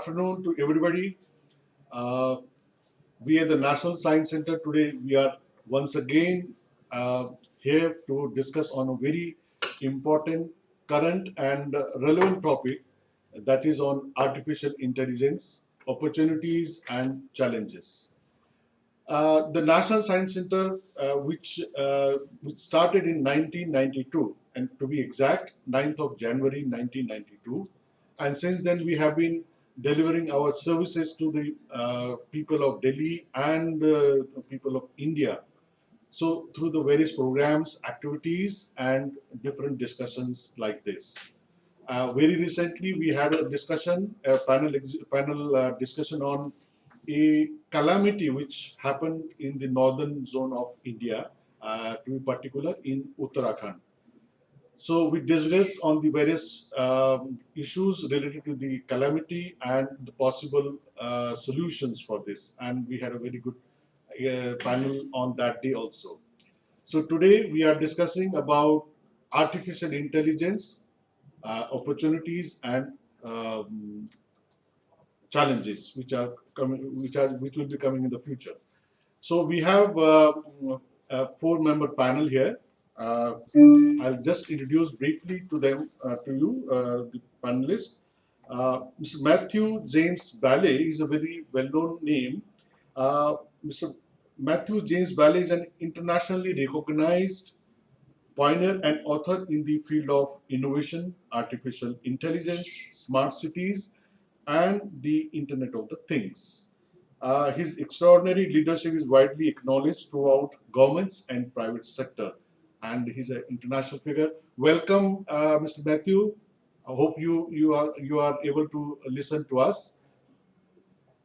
afternoon to everybody. Uh, we at the National Science Center today, we are once again here to discuss on a very important, current and relevant topic, that is on artificial intelligence, opportunities and challenges. The National Science Center, which started in 1992, and to be exact, 9th of January 1992, and since then we have been delivering our services to the people of Delhi and people of India. So through the various programs, activities, and different discussions like this. Very recently, we had a discussion, a panel discussion on a calamity which happened in the northern zone of India, to be particular in Uttarakhand. So we discussed on the various issues related to the calamity and the possible solutions for this, and we had a very good panel on that day also. So today we are discussing about artificial intelligence, opportunities and challenges which are coming, which will be coming in the future. So we have a four-member panel here. I'll just introduce briefly to them, to you, the panelists. Mr. Mathew James Ballet is a very well-known name. Mr. Mathew James Ballet is an internationally recognized pioneer and author in the field of innovation, artificial intelligence, smart cities, and the Internet of the Things. His extraordinary leadership is widely acknowledged throughout governments and private sector, and he's an international figure. Welcome, Mr. Mathew. I hope you are able to listen to us.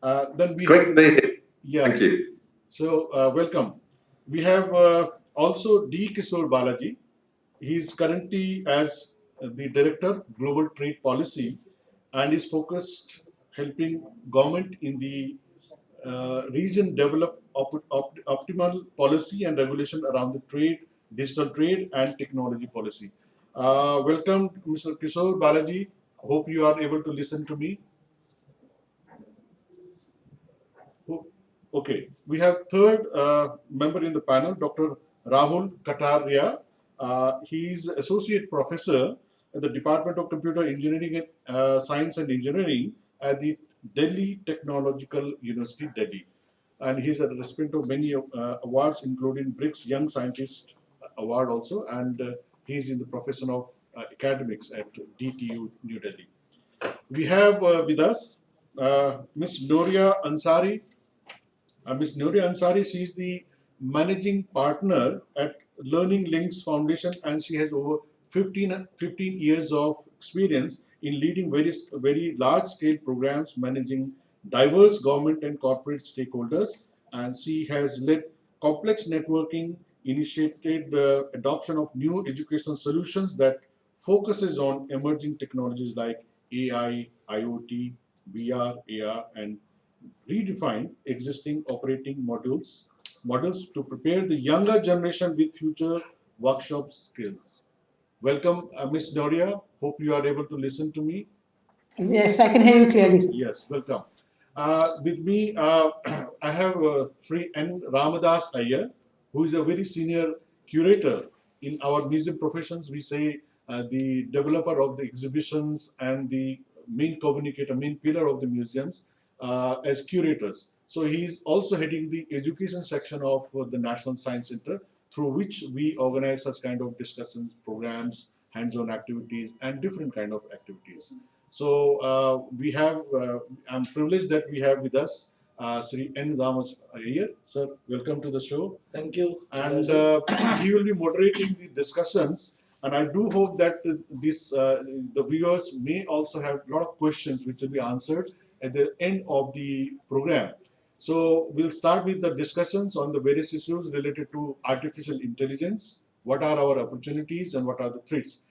Then we Great to be here. Yes. Thank you. So welcome. We have also D. Kishore Balaji. He is currently as the Director, Global Trade Policy, and is focused helping government in the region develop optimal policy and regulation around the trade, digital trade and technology policy. Welcome, Mr. Kishore Balaji. Hope you are able to listen to me. Okay, we have third member in the panel, Dr. Rahul Katarya. He is Associate Professor at the Department of Computer Engineering and Science and Engineering at the Delhi Technological University, Delhi. And he's a recipient of many awards, including BRICS Young Scientist Award also, and he's in the profession of academics at DTU, New Delhi. We have with us Ms. Nuriya Ansari. Ms. Nuriya Ansari, she is the managing partner at Learning Links Foundation, and she has over 15 years of experience in leading various very large-scale programs, managing diverse government and corporate stakeholders, and she has led complex networking, initiated the adoption of new educational solutions that focuses on emerging technologies like AI, IoT, VR, AR, and redefine existing operating models to prepare the younger generation with future workshop skills. Welcome, Ms. Nuriya. Hope you are able to listen to me. Yes, I can hear you clearly. Yes, welcome. With me, I have Shri N. Ramdas Iyer, who is a very senior curator in our museum professions. We say the developer of the exhibitions and the main communicator, main pillar of the museums as curators. So he is also heading the education section of the National Science Center, through which we organize such kind of discussions, programs, hands-on activities, and different kind of activities. So we have, I'm privileged that we have with us Shri N. Ramdas Iyer. Sir, welcome to the show. Thank you. And he will be moderating the discussions. And I do hope that the viewers may also have a lot of questions which will be answered at the end of the program. So we'll start with the discussions on the various issues related to artificial intelligence. What are our opportunities and what are the threats?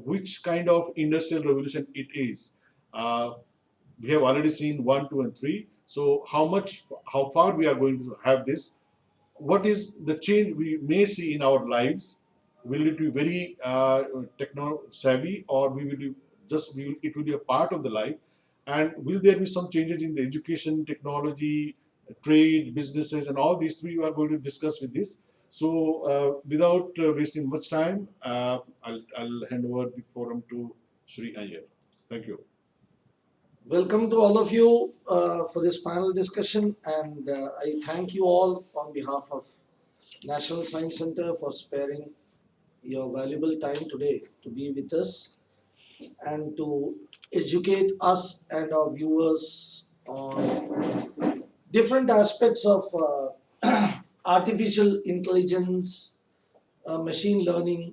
Which kind of industrial revolution it is? We have already seen 1, 2, and 3. So how far we are going to have this? What is the change we may see in our lives? Will it be very techno savvy, or it will be a part of the life? And will there be some changes in the education, technology, trade, businesses, and all these three we are going to discuss with this. So without wasting much time, I'll hand over the forum to Shri Iyer. Thank you. Welcome to all of you for this panel discussion, and I thank you all on behalf of National Science Center for sparing your valuable time today to be with us and to educate us and our viewers on different aspects of artificial intelligence, machine learning,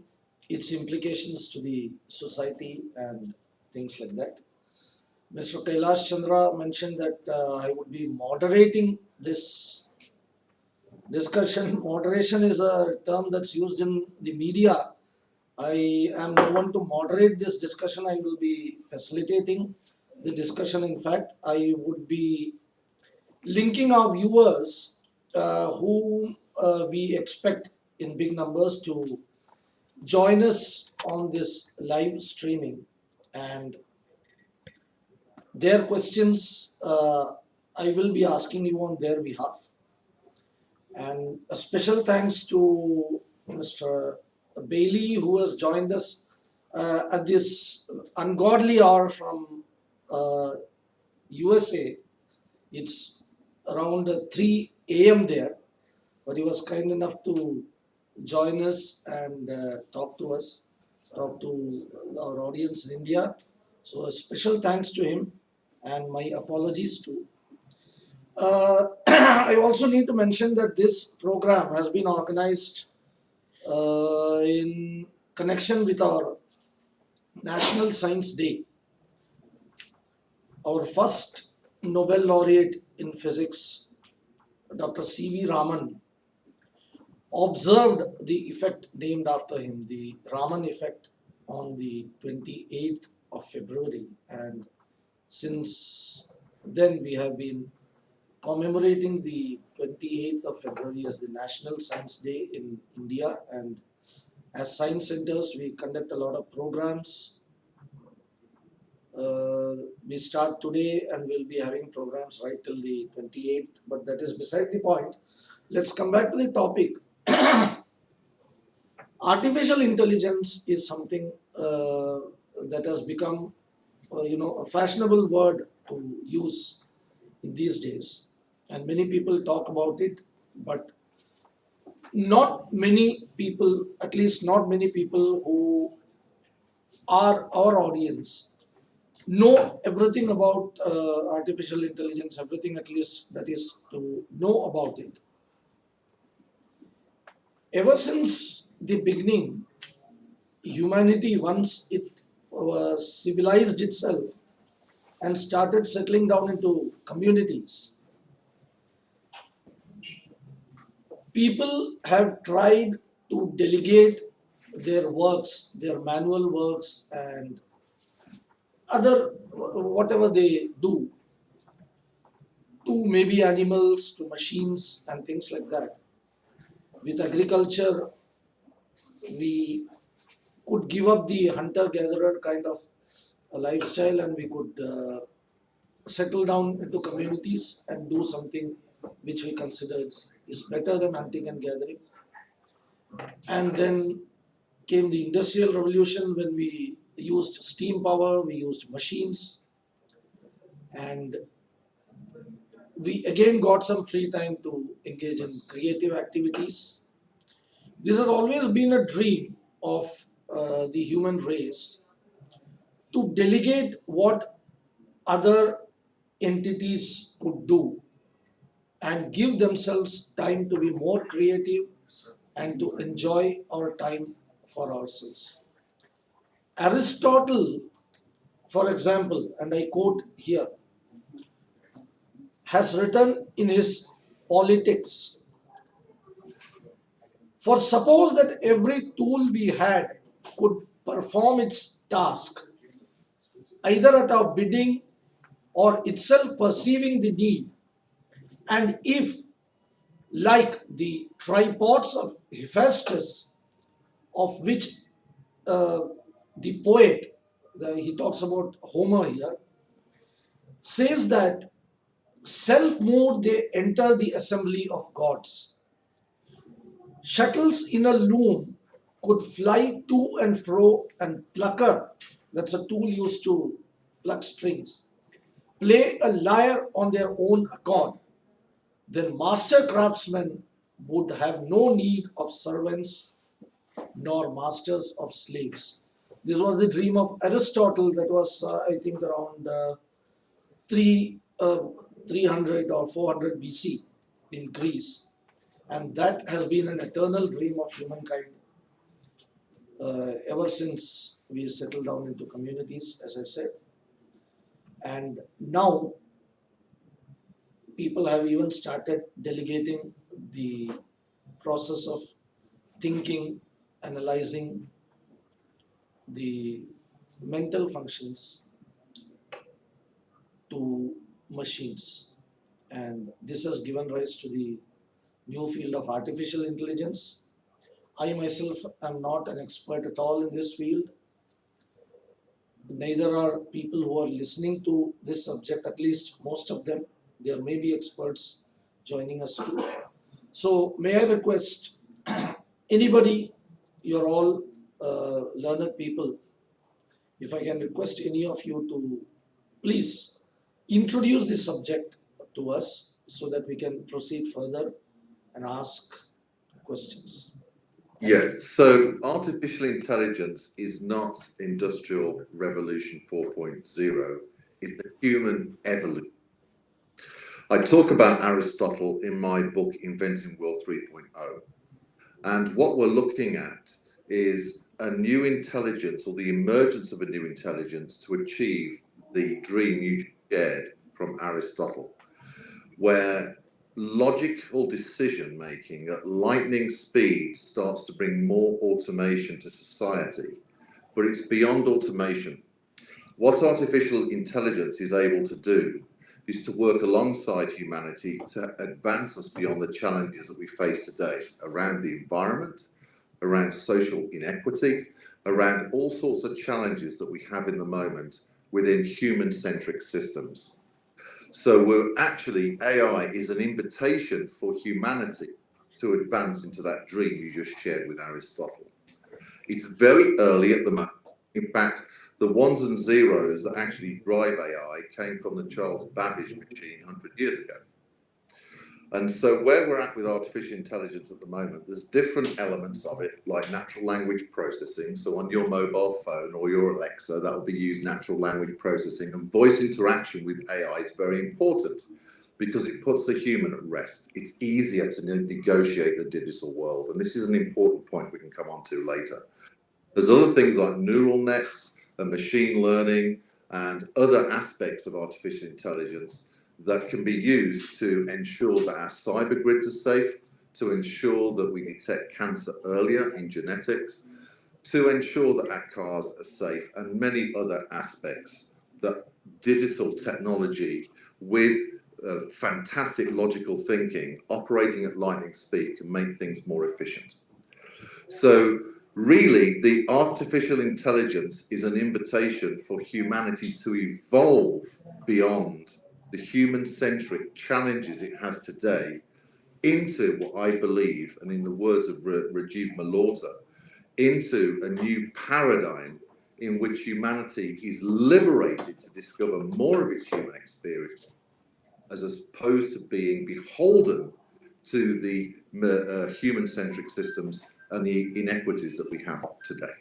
its implications to the society and things like that. Mr. Kailash Chandra mentioned that I would be moderating this discussion. Moderation is a term that's used in the media. I am the one to moderate this discussion. I will be facilitating the discussion. In fact, I would be linking our viewers who we expect in big numbers to join us on this live streaming, and their questions I will be asking you on their behalf. And a special thanks to Mr. Bailey, who has joined us at this ungodly hour from USA. It's around 3 a.m. there, but he was kind enough to join us and talk to us, talk to our audience in India. So a special thanks to him, and my apologies too. I also need to mention that this program has been organized in connection with our National Science Day. Our first Nobel laureate in physics, Dr. C.V. Raman, observed the effect named after him, the Raman effect, on the 28th of February. And since then, we have been commemorating the 28th of February as the National Science Day in India. And as science centers, we conduct a lot of programs. We start today and we'll be having programs right till the 28th, but that is beside the point. Let's come back to the topic. Artificial intelligence is something that has become, a fashionable word to use in these days, and many people talk about it, but not many people, at least not many people who are our audience, know everything about artificial intelligence, everything at least that is to know about it. Ever since the beginning, humanity, once it civilized itself and started settling down into communities, people have tried to delegate their works, their manual works and other whatever they do, to maybe animals, to machines and things like that. With agriculture, we could give up the hunter-gatherer kind of a lifestyle, and we could settle down into communities and do something which we consider is better than hunting and gathering. And then came the Industrial Revolution, when we used steam power, we used machines, and we again got some free time to engage in creative activities. This has always been a dream of the human race, to delegate what other entities could do and give themselves time to be more creative and to enjoy our time for ourselves. Aristotle, for example, and I quote here, has written in his Politics, for suppose that every tool we had could perform its task, either at our bidding or itself perceiving the need, and if, like the tripods of Hephaestus, of which the poet, he talks about Homer here, says that self-moved they enter the assembly of gods. Shuttles in a loom could fly to and fro, and plucker, that's a tool used to pluck strings, play a lyre on their own accord. Then master craftsmen would have no need of servants nor masters of slaves. This was the dream of Aristotle, that was, I think, around 3, 300 or 400 BC in Greece. And that has been an eternal dream of humankind ever since we settled down into communities, as I said. And now people have even started delegating the process of thinking, analyzing the mental functions to machines. And this has given rise to the new field of artificial intelligence. I myself am not an expert at all in this field. Neither are people who are listening to this subject, at least most of them. There may be experts joining us too. So may I request anybody, you're all learned people, if I can request any of you to please introduce this subject to us so that we can proceed further and ask questions. Yeah, so artificial intelligence is not Industrial Revolution 4.0, it's the human evolution. I talk about Aristotle in my book, Inventing World 3.0. And what we're looking at is a new intelligence, or the emergence of a new intelligence, to achieve the dream you shared from Aristotle, where logical decision making at lightning speed starts to bring more automation to society. But it's beyond automation. What artificial intelligence is able to do is to work alongside humanity to advance us beyond the challenges that we face today around the environment, around social inequity, around all sorts of challenges that we have in the moment within human-centric systems. So we're actually, AI is an invitation for humanity to advance into that dream you just shared with Aristotle. It's very early at the moment. In fact, the ones and zeros that actually drive AI came from the Charles Babbage machine 100 years ago. And so where we're at with artificial intelligence at the moment, there's different elements of it, like natural language processing. So on your mobile phone or your Alexa, that will be used natural language processing, and voice interaction with AI is very important because it puts the human at rest. It's easier to negotiate the digital world. And this is an important point we can come on to later. There's other things like neural nets and machine learning and other aspects of artificial intelligence that can be used to ensure that our cyber grids are safe, to ensure that we detect cancer earlier in genetics, to ensure that our cars are safe, and many other aspects that digital technology with fantastic logical thinking operating at lightning speed can make things more efficient. So really, the artificial intelligence is an invitation for humanity to evolve beyond the human-centric challenges it has today into what I believe, and in the words of Rajiv Malhotra, into a new paradigm in which humanity is liberated to discover more of its human experience, as opposed to being beholden to the human-centric systems and the inequities that we have today.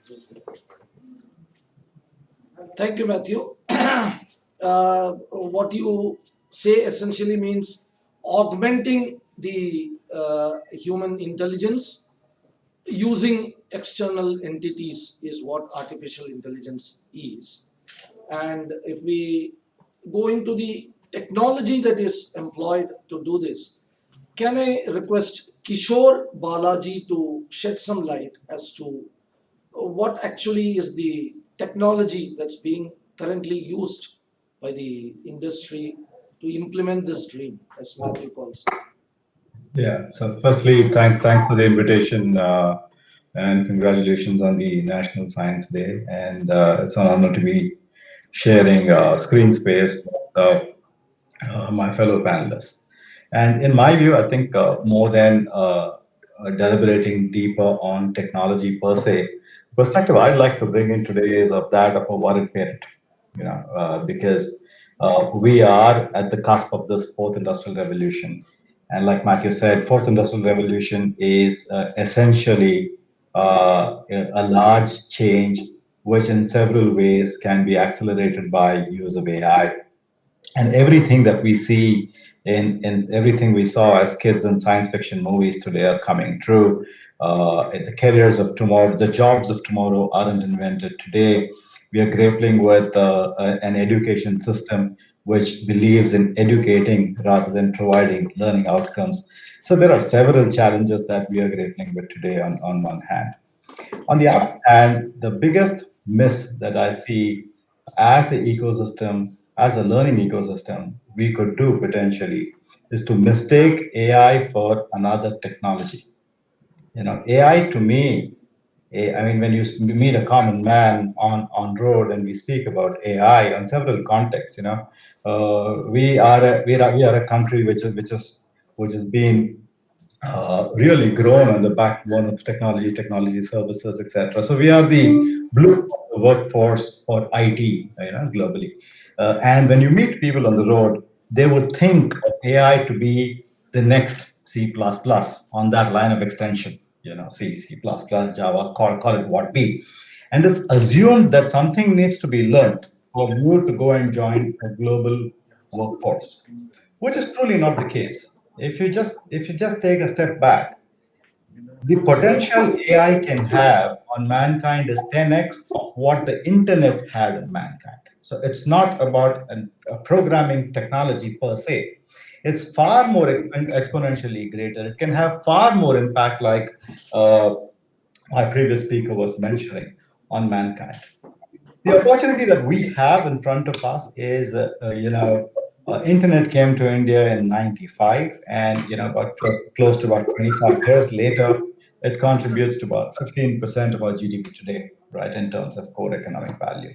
Thank you, Matthew. What you say essentially means augmenting the human intelligence using external entities is what artificial intelligence is. And if we go into the technology that is employed to do this, can I request Kishore Balaji to shed some light as to what actually is the technology that's being currently used by the industry to implement this dream, as Matthew calls it? Yeah, so firstly, thanks for the invitation and congratulations on the National Science Day. And it's an honor to be sharing screen space with my fellow panelists. And in my view, I think more than deliberating deeper on technology per se, perspective I'd like to bring in today is of that of a worried parent. Because we are at the cusp of this fourth industrial revolution, and like Matthew said, fourth industrial revolution is essentially a large change, which in several ways can be accelerated by use of AI. And everything that we see in everything we saw as kids in science fiction movies today are coming true. The careers of tomorrow, the jobs of tomorrow aren't invented today. We are grappling with an education system which believes in educating rather than providing learning outcomes. So there are several challenges that we are grappling with today on one hand. On the other hand, the biggest miss that I see as an ecosystem, as a learning ecosystem, we could do potentially is to mistake AI for another technology. AI to me, I mean, when you meet a common man on road and we speak about AI on several contexts, we are a country which has been really grown on the backbone of technology services, etc. So we are the blue of the workforce for IT, globally. And when you meet people on the road, they would think of AI to be the next C++ on that line of extension. C, Java, call it what be. And it's assumed that something needs to be learned for you to go and join a global workforce, which is truly not the case. If you just take a step back, the potential AI can have on mankind is 10x of what the internet had on mankind. So it's not about a programming technology per se. It's far more exponentially greater. It can have far more impact, like uh, our previous speaker was mentioning, on mankind. The opportunity that we have in front of us is, internet came to India in 95, and, about close to about 25 years later, it contributes to about 15% of our GDP today, right, in terms of core economic value.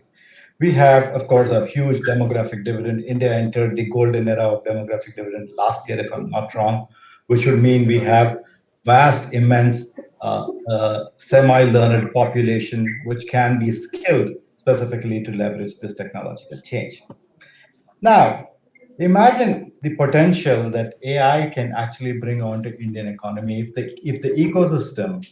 We have, of course, a huge demographic dividend. India entered the golden era of demographic dividend last year, if I'm not wrong, which would mean we have vast, immense, semi-learned population which can be skilled specifically to leverage this technological change. Now, imagine the potential that AI can actually bring onto Indian economy if the ecosystem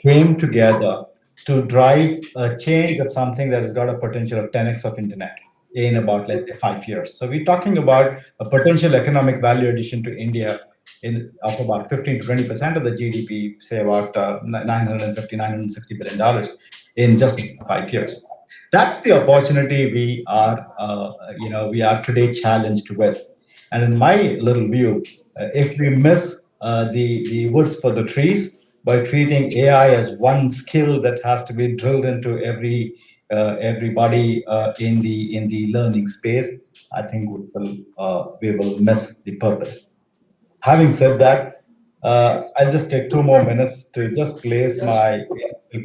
came together to drive a change of something that has got a potential of 10x of internet in about, let's say, 5 years. So we're talking about a potential economic value addition to India of about 15 to 20% of the GDP, say about 950, $960 billion in just 5 years. That's the opportunity we are today challenged with. And in my little view, if we miss the woods for the trees by treating AI as one skill that has to be drilled into everybody in the learning space, I think we will miss the purpose. Having said that, I'll just take 2 more minutes to just place my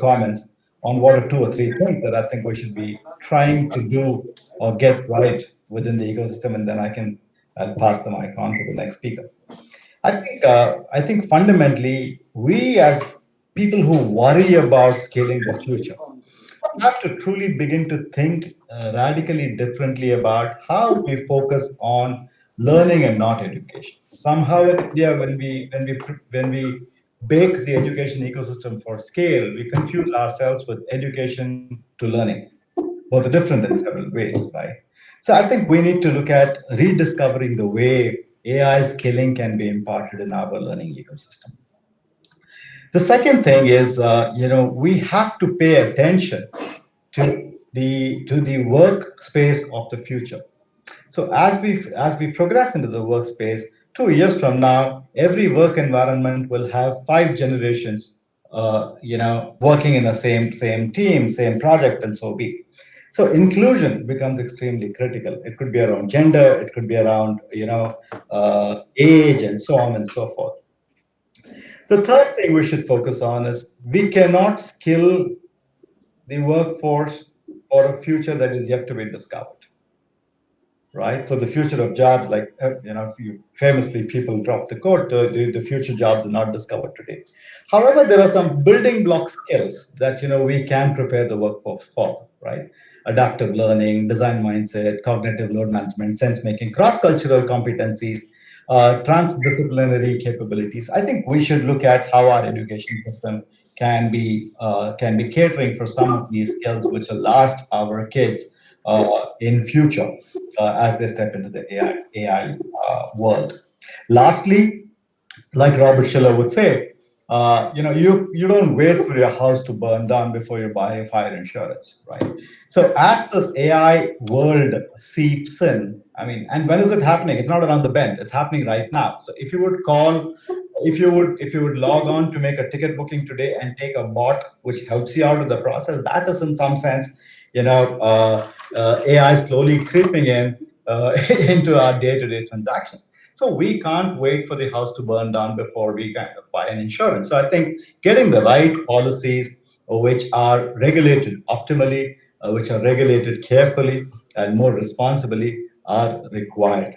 comments on what are two or three things that I think we should be trying to do or get right within the ecosystem, and then I'll pass the mic on to the next speaker. I think fundamentally we as people who worry about scaling the future have to truly begin to think radically differently about how we focus on learning and not education. Somehow in India, when we bake the education ecosystem for scale, we confuse ourselves with education to learning. Both are different in several ways, right? So I think we need to look at rediscovering the way AI skilling can be imparted in our learning ecosystem. The second thing is, we have to pay attention to the workspace of the future. So as we progress into the workspace, 2 years from now, every work environment will have 5 generations, working in the same team, same project, and so be. So inclusion becomes extremely critical. It could be around gender, it could be around age, and so on and so forth. The third thing we should focus on is we cannot skill the workforce for a future that is yet to be discovered. right? So the future of jobs, like, famously people drop the quote, the future jobs are not discovered today. However, there are some building block skills that, we can prepare the workforce for, right? Adaptive learning, design mindset, cognitive load management, sense making, cross-cultural competencies, transdisciplinary capabilities. I think we should look at how our education system can be catering for some of these skills which will last our kids in future as they step into the AI world. Lastly, like Robert Schiller would say, you don't wait for your house to burn down before you buy fire insurance, right? So as this AI world seeps in, and when is it happening? It's not around the bend. It's happening right now. So if you would log on to make a ticket booking today and take a bot which helps you out with the process, that is in some sense, AI slowly creeping in into our day-to-day transactions. So we can't wait for the house to burn down before we kind of buy an insurance. So I think getting the right policies which are regulated optimally, which are regulated carefully and more responsibly are required.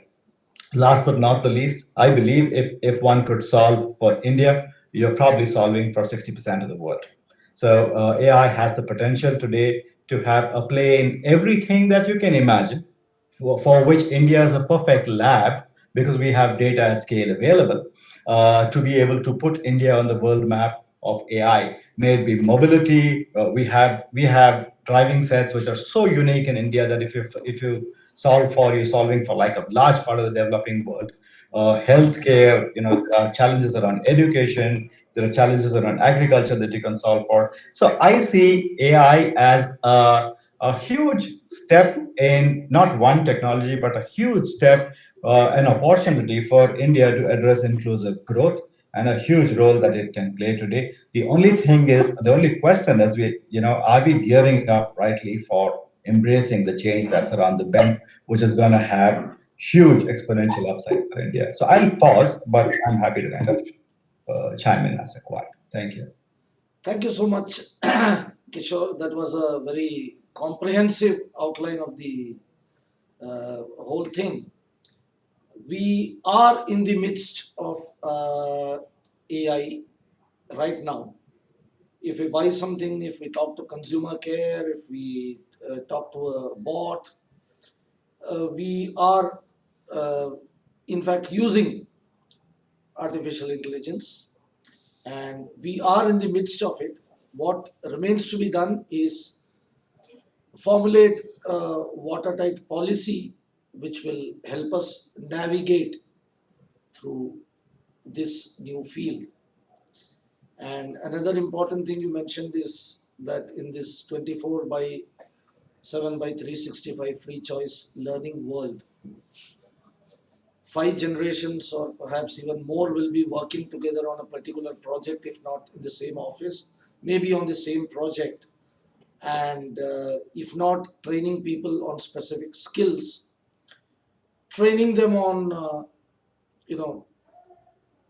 Last but not the least, I believe if one could solve for India, you're probably solving for 60% of the world. So AI has the potential today to have a play in everything that you can imagine, for which India is a perfect lab because we have data at scale available to be able to put India on the world map of AI. May it be mobility, we have driving sets which are so unique in India that if you you're solving for like a large part of the developing world. Healthcare, there are challenges around education, there are challenges around agriculture that you can solve for. So I see AI as a huge step in not one technology, but a huge step, an opportunity for India to address inclusive growth and a huge role that it can play today. The only question is, are we gearing up rightly for embracing the change that's around the bend, which is going to have huge exponential upside for India. So I'll pause, but I'm happy to kind of chime in as required. Thank you. Thank you so much, Kishore. That was a very comprehensive outline of the whole thing. We are in the midst of AI right now. If we buy something, if we talk to consumer care, if we talk to a bot, we are in fact using artificial intelligence, and we are in the midst of it. What remains to be done is formulate a watertight policy which will help us navigate through this new field. And another important thing you mentioned is that in this 24 by 7 by 365 free choice learning world, 5 generations or perhaps even more will be working together on a particular project, if not in the same office, maybe on the same project. And if not training people on specific skills, training them on, you know,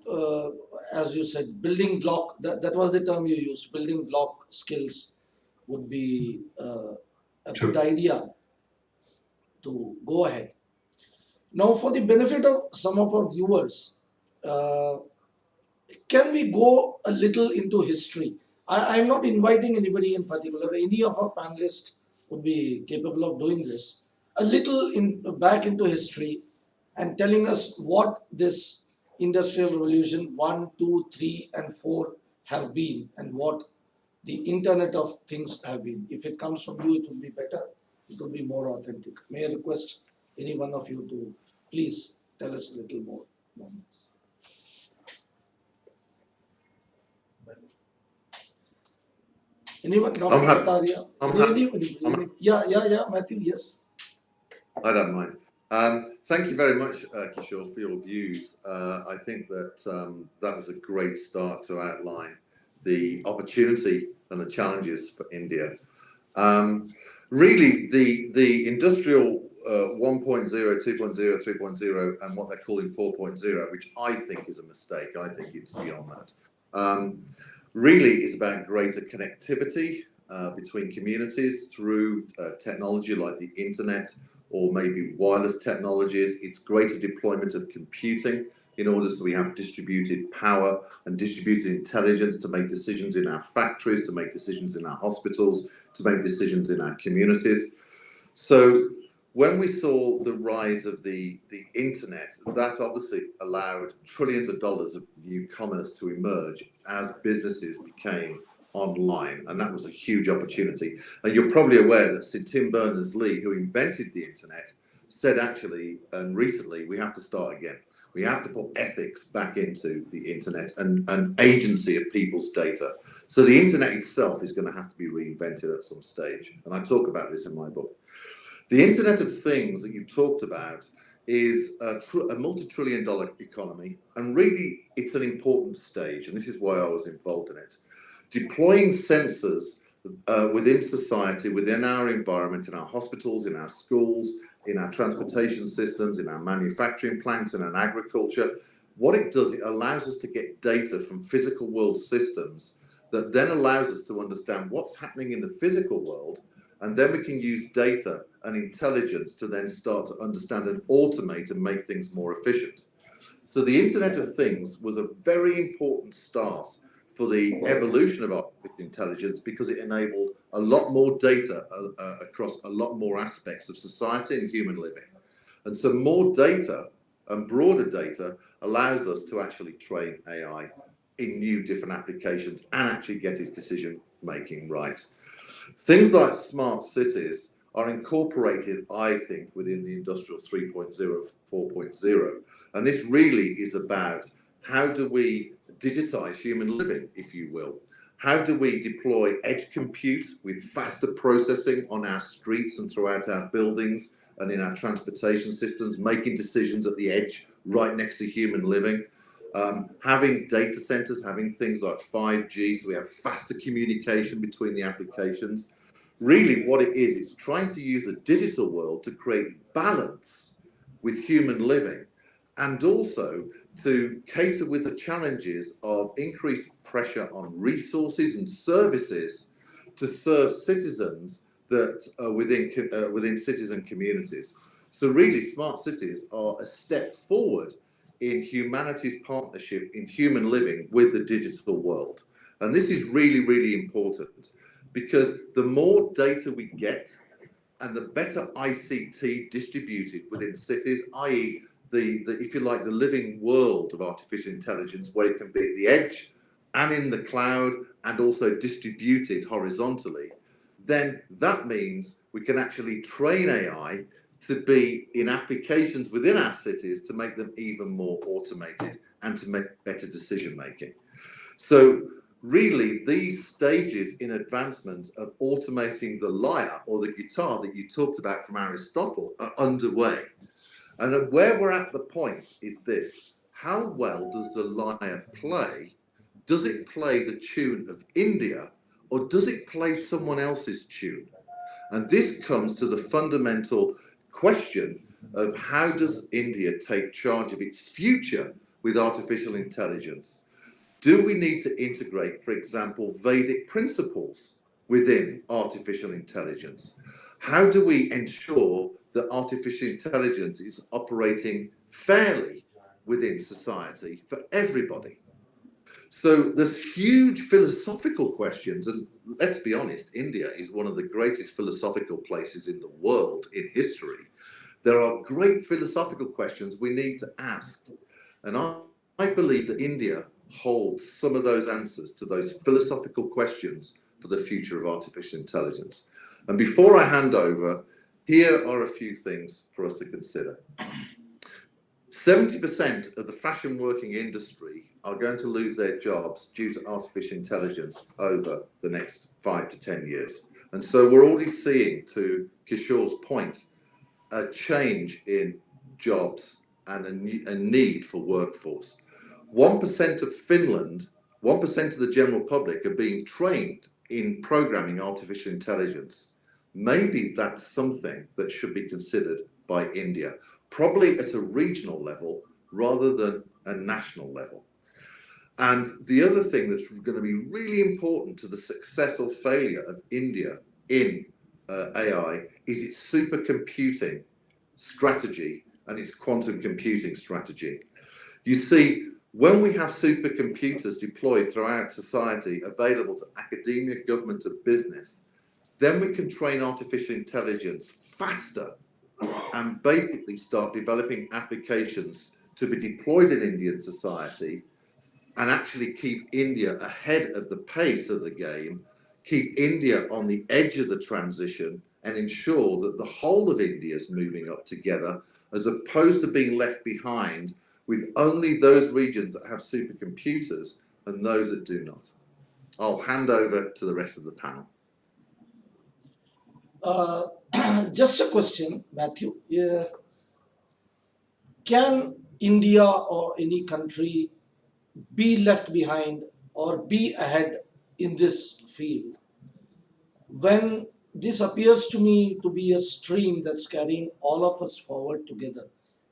uh, as you said, building block, that was the term you used, building block skills would be a good idea to go ahead. Now, for the benefit of some of our viewers, uh, can we go a little into history? I'm not inviting anybody in particular. Any of our panelists would be capable of doing this. A little back into history and telling us what this industrial revolution 1, 2, 3, and 4 have been, and what the Internet of Things have been. If it comes from you, it would be better. It would be more authentic. May I request any one of you to please tell us a little more on this. Anyone? Dr. I'm happy. Katarya? I'm happy. Yeah, Mathew, yes. I don't mind. Thank you very much, Kishore, for your views. I think that that was a great start to outline the opportunity and the challenges for India. Really, the industrial 1.0, 2.0, 3.0, and what they're calling 4.0, which I think is a mistake. I think it's beyond that. Really is about greater connectivity between communities through technology like the internet, or maybe wireless technologies. It's greater deployment of computing in order so we have distributed power and distributed intelligence to make decisions in our factories, to make decisions in our hospitals, to make decisions in our communities. So when we saw the rise of the internet, that obviously allowed trillions of dollars of new commerce to emerge as businesses became online, and that was a huge opportunity. And you're probably aware that Sir Tim Berners-Lee, who invented the internet, said actually, and recently, we have to start again. We have to put ethics back into the internet and agency of people's data. So the internet itself is going to have to be reinvented at some stage, and I talk about this in my book. The Internet of Things that you talked about is a multi-trillion-dollar economy, and really it's an important stage, and this is why I was involved in it. Deploying sensors within society, within our environment, in our hospitals, in our schools, in our transportation systems, in our manufacturing plants, and in agriculture. What it does, it allows us to get data from physical world systems that then allows us to understand what's happening in the physical world, and then we can use data and intelligence to then start to understand and automate and make things more efficient. So the Internet of Things was a very important start for the evolution of artificial intelligence because it enabled a lot more data across a lot more aspects of society and human living. And so more data and broader data allows us to actually train AI in new different applications and actually get its decision making right. Things like smart cities are incorporated, I think, within the Industrial 3.0, 4.0. And this really is about how do we digitize human living, if you will? How do we deploy edge compute with faster processing on our streets and throughout our buildings and in our transportation systems, making decisions at the edge right next to human living? Having data centers, having things like 5G, so we have faster communication between the applications. Really what it is, it's trying to use a digital world to create balance with human living and also to cater with the challenges of increased pressure on resources and services to serve citizens that are within cities and communities. So really smart cities are a step forward in humanity's partnership in human living with the digital world. And this is really, really important because the more data we get and the better ICT distributed within cities, i.e. if you like, the living world of artificial intelligence, where it can be at the edge and in the cloud and also distributed horizontally, then that means we can actually train AI to be in applications within our cities to make them even more automated and to make better decision making. So really these stages in advancement of automating the lyre or the guitar that you talked about from Aristotle are underway. And where we're at the point is this: how well does the lyre play? Does it play the tune of India or does it play someone else's tune? And this comes to the fundamental question of how does India take charge of its future with artificial intelligence? Do we need to integrate, for example, Vedic principles within artificial intelligence? How do we ensure that artificial intelligence is operating fairly within society for everybody? So there's huge philosophical questions, and let's be honest, India is one of the greatest philosophical places in the world in history. There are great philosophical questions we need to ask, and I believe that India holds some of those answers to those philosophical questions for the future of artificial intelligence. And before I hand over, here are a few things for us to consider. 70% of the fashion working industry are going to lose their jobs due to artificial intelligence over the next 5 to 10 years. And so we're already seeing, to Kishore's point, a change in jobs and a need for workforce. 1% of Finland, 1% of the general public are being trained in programming artificial intelligence. Maybe that's something that should be considered by India, probably at a regional level rather than a national level. And the other thing that's going to be really important to the success or failure of India in AI is its supercomputing strategy and its quantum computing strategy. You see, when we have supercomputers deployed throughout society, available to academia, government, and business, then we can train artificial intelligence faster and basically start developing applications to be deployed in Indian society and actually keep India ahead of the pace of the game, keep India on the edge of the transition, and ensure that the whole of India is moving up together, as opposed to being left behind with only those regions that have supercomputers and those that do not. I'll hand over to the rest of the panel. Just a question, Matthew. Yeah. Can India or any country be left behind or be ahead in this field when this appears to me to be a stream that's carrying all of us forward together?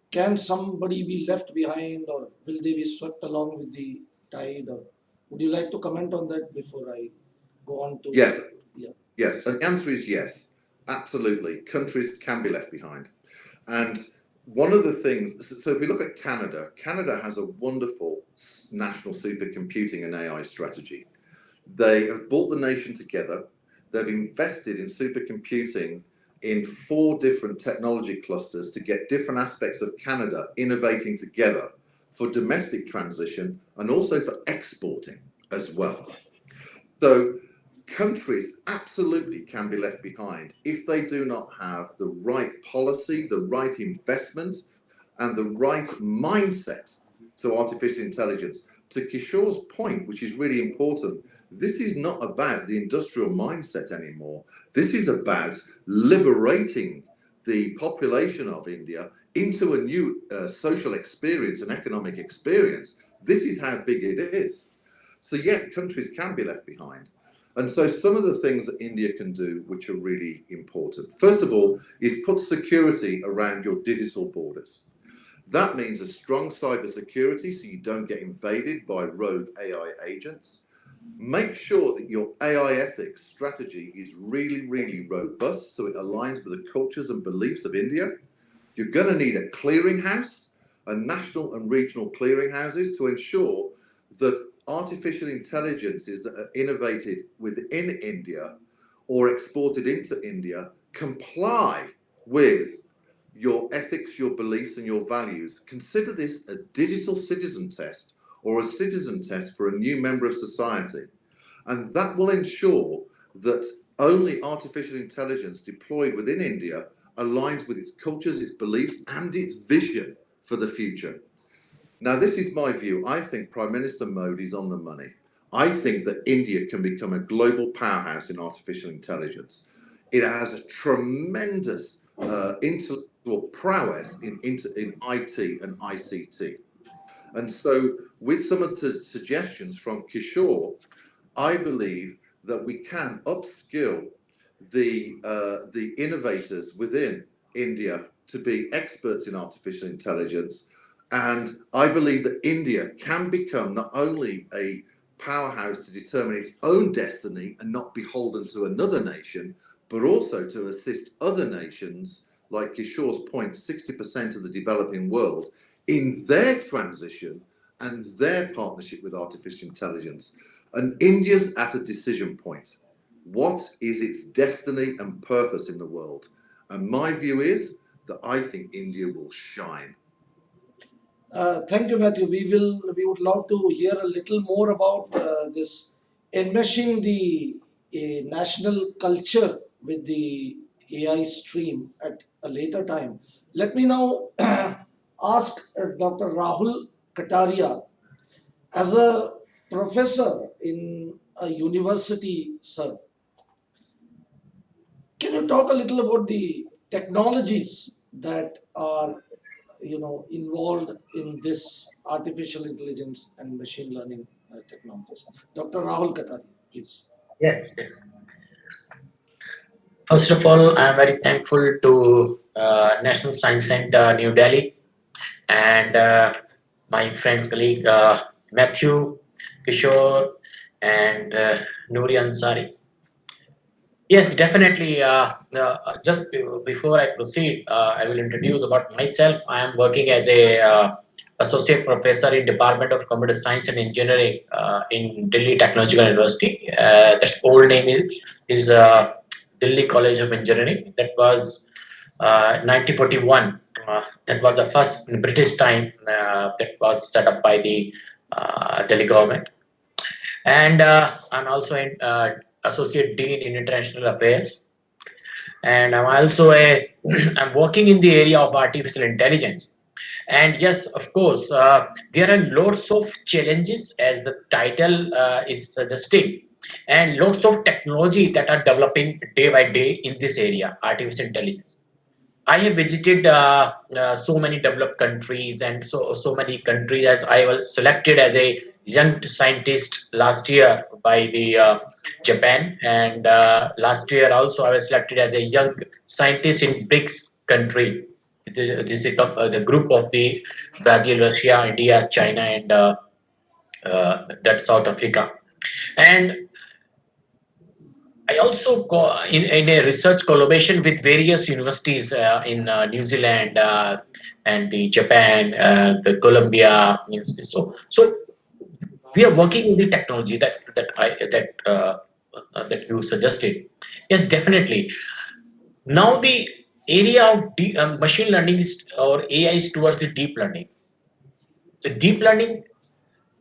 Can somebody be left behind, or will they be swept along with the tide? Or would you like to comment on that before I go on to? Yes. Yeah. Yes. And the answer is yes. Absolutely. Countries can be left behind. And one of the things, so if we look at Canada, Canada has a wonderful national supercomputing and AI strategy. They have brought the nation together. They've invested in supercomputing in 4 different technology clusters to get different aspects of Canada innovating together for domestic transition and also for exporting as well. So countries absolutely can be left behind if they do not have the right policy, the right investment, and the right mindset to artificial intelligence. To Kishore's point, which is really important, this is not about the industrial mindset anymore. This is about liberating the population of India into a new social experience and economic experience. This is how big it is. So yes, countries can be left behind. And so some of the things that India can do, which are really important, first of all, is put security around your digital borders. That means a strong cyber security so you don't get invaded by rogue AI agents. Make sure that your AI ethics strategy is really, really robust so it aligns with the cultures and beliefs of India. You're going to need a clearinghouse, a national and regional clearinghouses, to ensure that artificial intelligences that are innovated within India or exported into India comply with your ethics, your beliefs, and your values. Consider this a digital citizen test or a citizen test for a new member of society. And that will ensure that only artificial intelligence deployed within India aligns with its cultures, its beliefs, and its vision for the future. Now, this is my view. I think Prime Minister Modi's on the money. I think that India can become a global powerhouse in artificial intelligence. It has a tremendous intellectual prowess in IT and ICT. And so, with some of the suggestions from Kishore, I believe that we can upskill the innovators within India to be experts in artificial intelligence. And I believe that India can become not only a powerhouse to determine its own destiny and not beholden to another nation, but also to assist other nations, like Kishore's point, 60% of the developing world, in their transition and their partnership with artificial intelligence. And India's at a decision point. What is its destiny and purpose in the world? And my view is that I think India will shine. Thank you, Matthew. We would love to hear a little more about this enmeshing the national culture with the AI stream at a later time. Let me now ask Dr. Rahul Katarya, as a professor in a university, sir, can you talk a little about the technologies that are involved in this artificial intelligence and machine learning technologies? Dr. Rahul Katarya, please. Yes, yes. First of all, I am very thankful to National Science Center, New Delhi, and my friend, colleague Mathew, Kishore, and Nuriya Ansari. Yes, definitely. Just before I proceed, I will introduce about myself. I am working as a associate professor in Department of Computer Science and Engineering in Delhi Technological University. That's old name is Delhi College of Engineering. That was 1941. That was the first in British time that was set up by the Delhi government. And I'm also an associate dean in international affairs, and I'm also a I'm working in the area of artificial intelligence. And yes, of course, there are lots of challenges, as the title is suggesting, and lots of technology that are developing day by day in this area, artificial intelligence. I have visited so many developed countries, and so many countries, as I was selected as a young scientist last year by the Japan, and last year also I was selected as a young scientist in BRICS country. This is the group of the Brazil, Russia, India, China, and that South Africa. And I also in a research collaboration with various universities in New Zealand and the Japan, the Colombia. Yes. So we are working with the technology that you suggested. Yes, definitely. Now the area of machine learning is, or AI is towards the deep learning. The deep learning,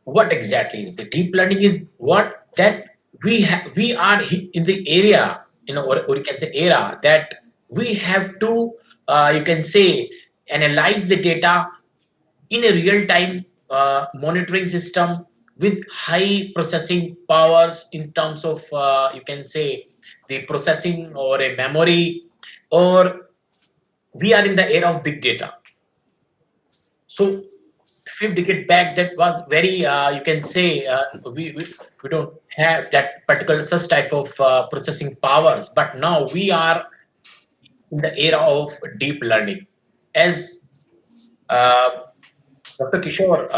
what exactly is the deep learning? Is what that we are in the area, or you can say era, that we have to you can say analyze the data in a real time monitoring system with high processing powers in terms of you can say the processing or a memory, or we are in the era of big data. So fifth decade back, that was very you can say we don't have that particular such type of processing powers, but now we are in the era of deep learning, as uh, Dr. Kishore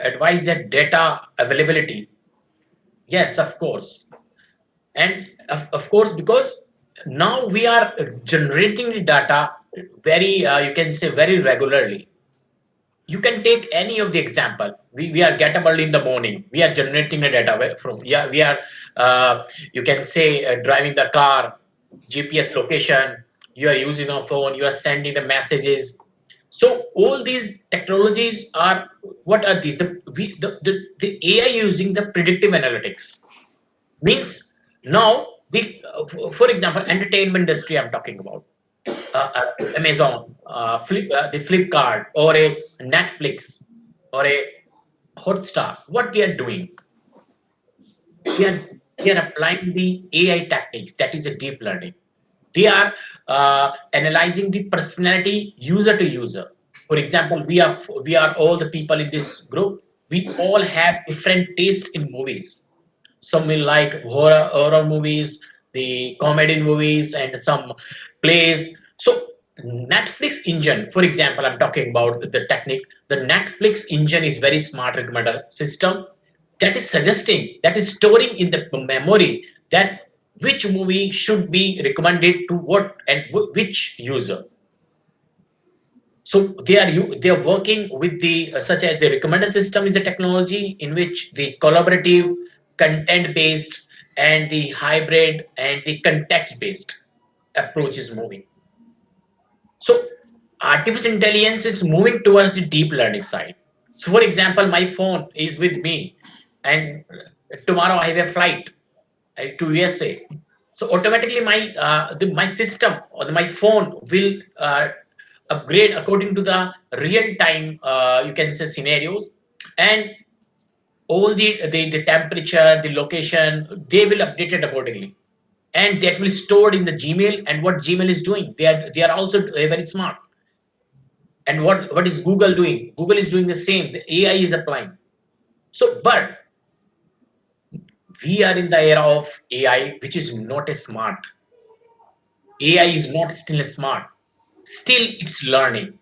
advised, that data availability. Yes, of course. And of course, because now we are generating the data very you can say very regularly. You can take any of the example. We are get up early in the morning, we are generating the data from, yeah, we are you can say driving the car, GPS location, you are using a phone, you are sending the messages. So all these technologies are, what are these, the AI using the predictive analytics, means now the for example entertainment industry I'm talking about, Amazon, the Flipkart, or a Netflix, or a Hotstar. What they are doing, they are they are applying the AI tactics. That is a deep learning. They are analyzing the personality user to user. For example, we are all the people in this group. We all have different taste in movies. Some will like horror movies, the comedy movies, and some plays. So Netflix engine, for example, I'm talking about the technique. The Netflix engine is very smart recommender system that is suggesting, that is storing in the memory, that which movie should be recommended to what and which user. So they are working with the such as the recommender system is a technology in which the collaborative, content based, and the hybrid and the context based approach is moving. So artificial intelligence is moving towards the deep learning side. So for example, my phone is with me, and tomorrow I have a flight to USA. So automatically my system or my phone will upgrade according to the real time you can say scenarios, and all the temperature, the location, they will update it accordingly, and that will stored in the Gmail. And what Gmail is doing, they are also very smart. And what is Google doing? Google is doing the same. The AI is applying. So, but we are in the era of AI, which is not a smart. AI is not still smart. Still, it's learning.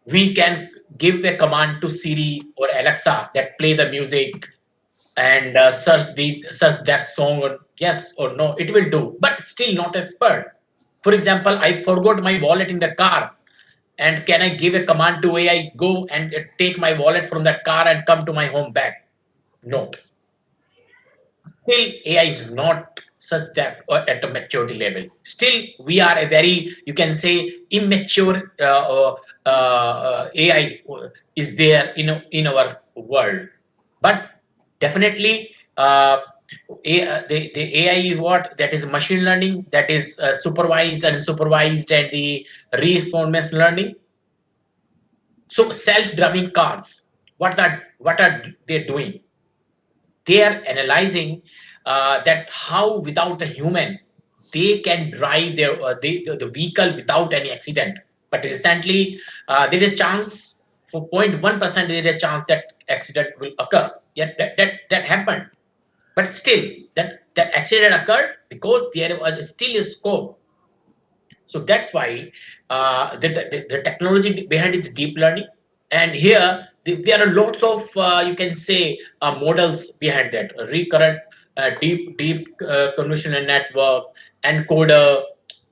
We can give a command to Siri or Alexa that play the music, and search that song or yes or no, it will do, but still not expert. For example, I forgot my wallet in the car, and can I give a command to AI, go and take my wallet from that car and come to my home back? No. Still AI is not such that at a maturity level. Still we are a very, you can say, immature AI is there in our world. But definitely the AI is what, that is machine learning, that is supervised and supervised, and the reinforcement learning. So self-driving cars, what are they doing? They are analyzing that how without a human they can drive the vehicle without any accident. But recently there is a chance for 0.1% there is a chance that accident will occur. Yet that happened. But still that accident occurred because there was still a scope. So that's why the technology behind is deep learning, and here there are lots of you can say models behind that: recurrent, deep convolutional network, encoder.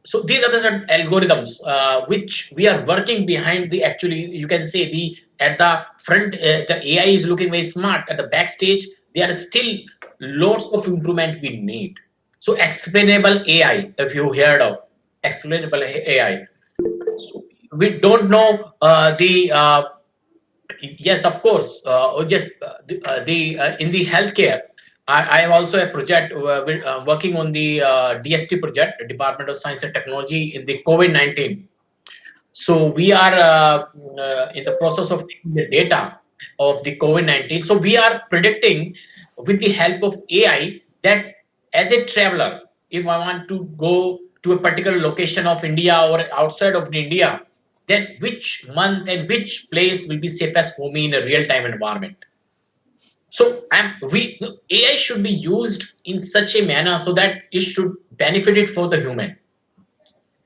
So these are the algorithms which we are working behind. The actually you can say the at the front the AI is looking very smart. At the backstage there are still lots of improvement we need. So explainable AI, if you heard of explainable AI. So we don't know the yes, of course. Just in the healthcare, I have also a project working on the DST project, Department of Science and Technology, in the COVID-19. So we are in the process of taking the data of the COVID-19. So we are predicting with the help of AI that as a traveler, if I want to go to a particular location of India or outside of India, then which month and which place will be safest for me in a real-time environment. So AI should be used in such a manner so that it should benefit it for the human.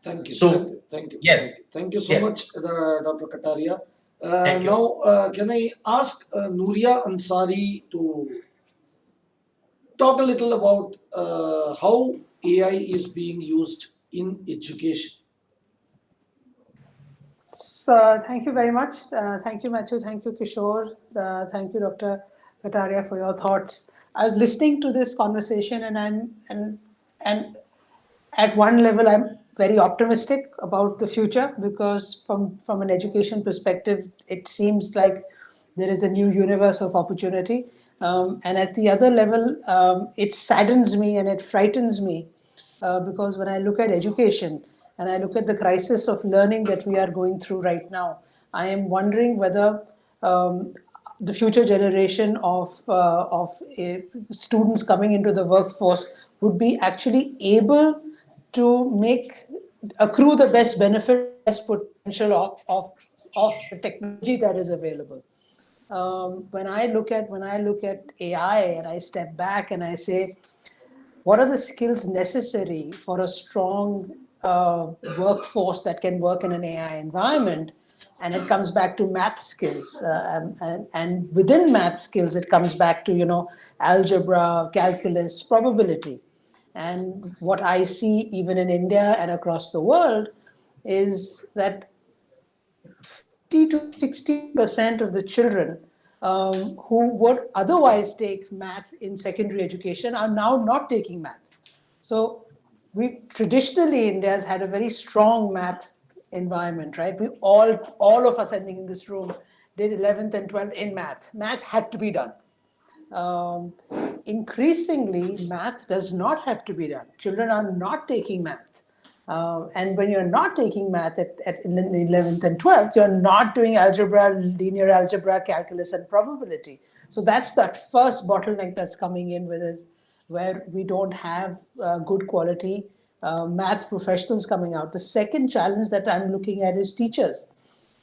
Thank you, So yes, thank you so yes, much, Dr. Kataria. thank you. Now, can I ask Nuriya Ansari to talk a little about how AI is being used in education? So thank you very much. Thank you, Mathew. Thank you, Kishore. Thank you, Dr. Katarya, for your thoughts. I was listening to this conversation, and and at one level, I'm very optimistic about the future, because from an education perspective, it seems like there is a new universe of opportunity. And at the other level, it saddens me and it frightens me, because when I look at education and I look at the crisis of learning that we are going through right now, I am wondering whether the future generation of students coming into the workforce would be actually able to accrue the best benefit, best potential of the technology that is available. When I look at AI and I step back and I say, what are the skills necessary for a strong workforce that can work in an AI environment? And it comes back to math skills, and within math skills, it comes back to algebra, calculus, probability. And what I see even in India and across the world is that 50 to 60% of the children who would otherwise take math in secondary education are now not taking math. So we traditionally, India has had a very strong math environment, right? We all of us, I think, in this room did 11th and 12th in math. Math had to be done. Increasingly, math does not have to be done. Children are not taking math. And when you're not taking math in the 11th and 12th, you're not doing algebra, linear algebra, calculus, and probability. So that's that first bottleneck that's coming in with us, where we don't have good quality math professionals coming out. The second challenge that I'm looking at is teachers.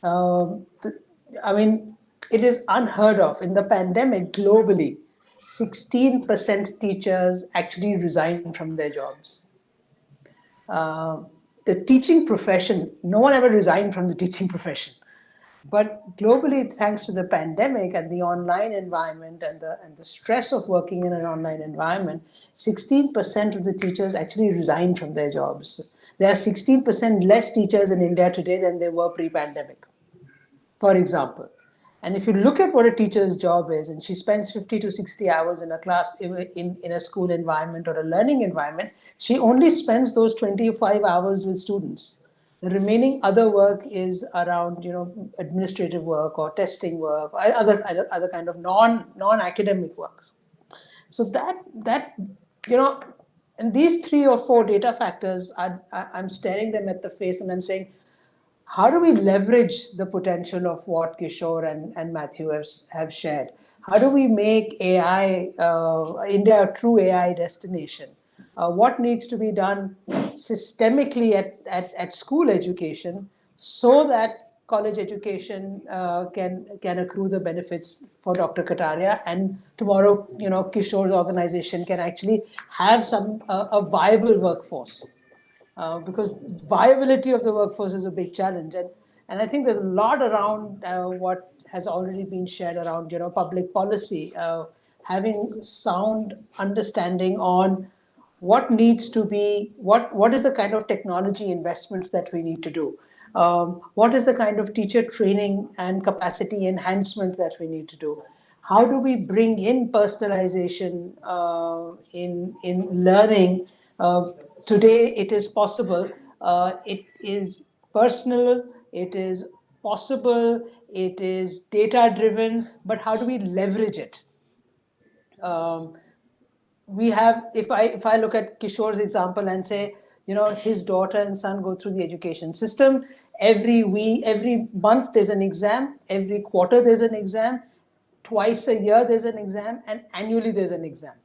I mean, it is unheard of. In the pandemic, globally, 16% teachers actually resigned from their jobs. The teaching profession, no one ever resigned from the teaching profession. But globally, thanks to the pandemic and the online environment and the stress of working in an online environment, 16% of the teachers actually resigned from their jobs. There are 16% less teachers in India today than there were pre-pandemic, for example. And if you look at what a teacher's job is, and she spends 50 to 60 hours in a class, in a school environment or a learning environment, she only spends those 25 hours with students. The remaining other work is around, administrative work or testing work, or other kind of non-academic works. So that you know, and these 3 or 4 data factors, I'm staring them at the face and I'm saying, how do we leverage the potential of what Kishore and Mathew have shared? How do we make AI, India a true AI destination? What needs to be done systemically at school education so that college education can accrue the benefits for Dr. Kataria, and tomorrow, Kishore's organization can actually have a viable workforce, because viability of the workforce is a big challenge, and I think there's a lot around what has already been shared around public policy, having sound understanding on what is the kind of technology investments that we need to do, what is the kind of teacher training and capacity enhancement that we need to do, how do we bring in personalization in learning. Today it is possible, it is personal, it is possible, it is data driven, but how do we leverage it? um, we have, if I look at Kishore's example and say, his daughter and son go through the education system. Every month there's an exam, every quarter there's an exam, twice a year there's an exam, and annually there's an exam.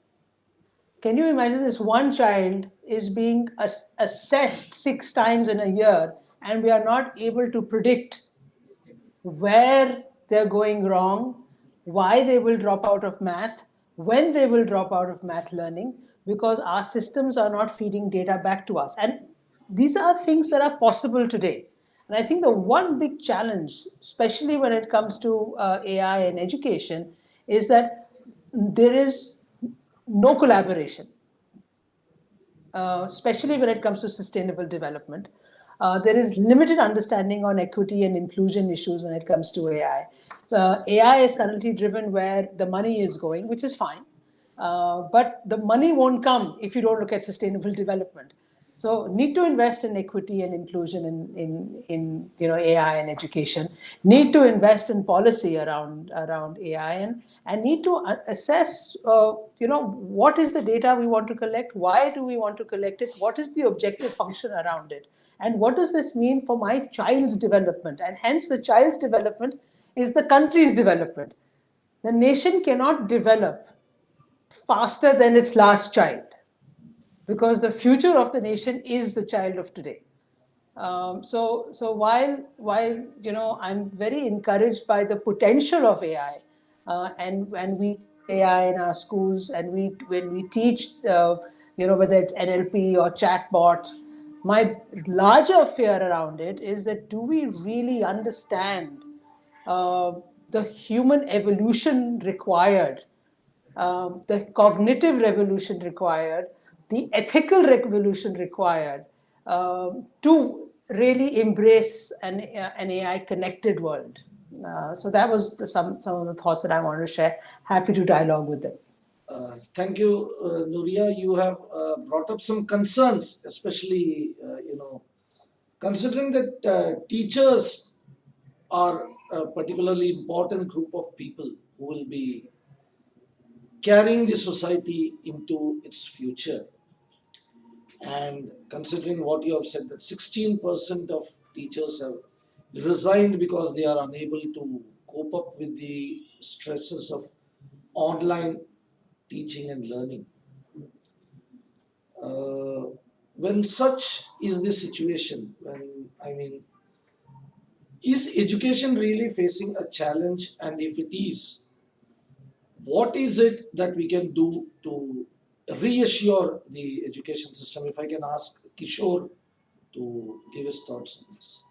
Can you imagine this one child is being assessed 6 times in a year, and we are not able to predict where they're going wrong, why they will drop out of math, when they will drop out of math learning, because our systems are not feeding data back to us. And these are things that are possible today. And I think the one big challenge, especially when it comes to AI and education, is that there is no collaboration, especially when it comes to sustainable development. There is limited understanding on equity and inclusion issues when it comes to AI. AI is currently driven where the money is going, which is fine. But the money won't come if you don't look at sustainable development. So need to invest in equity and inclusion in AI and education. Need to invest in policy around AI, and need to assess what is the data we want to collect, why do we want to collect it, what is the objective function around it, and what does this mean for my child's development, and hence the child's development is the country's development. The nation cannot develop faster than its last child, because the future of the nation is the child of today. So while I'm very encouraged by the potential of AI, and we AI in our schools, and when we teach, whether it's NLP or chatbots, my larger fear around it is that, do we really understand uh, the human evolution required, the cognitive revolution required, the ethical revolution required, to really embrace an AI connected world. So that was some of the thoughts that I wanted to share. Happy to dialogue with them. Thank you, Nuriya. You have brought up some concerns, especially considering that teachers are a particularly important group of people who will be carrying the society into its future. And considering what you have said, that 16% of teachers have resigned because they are unable to cope up with the stresses of online teaching and learning. Uh, when such is the situation, is education really facing a challenge? And if it is, what is it that we can do to reassure the education system? If I can ask Kishore to give his thoughts on this.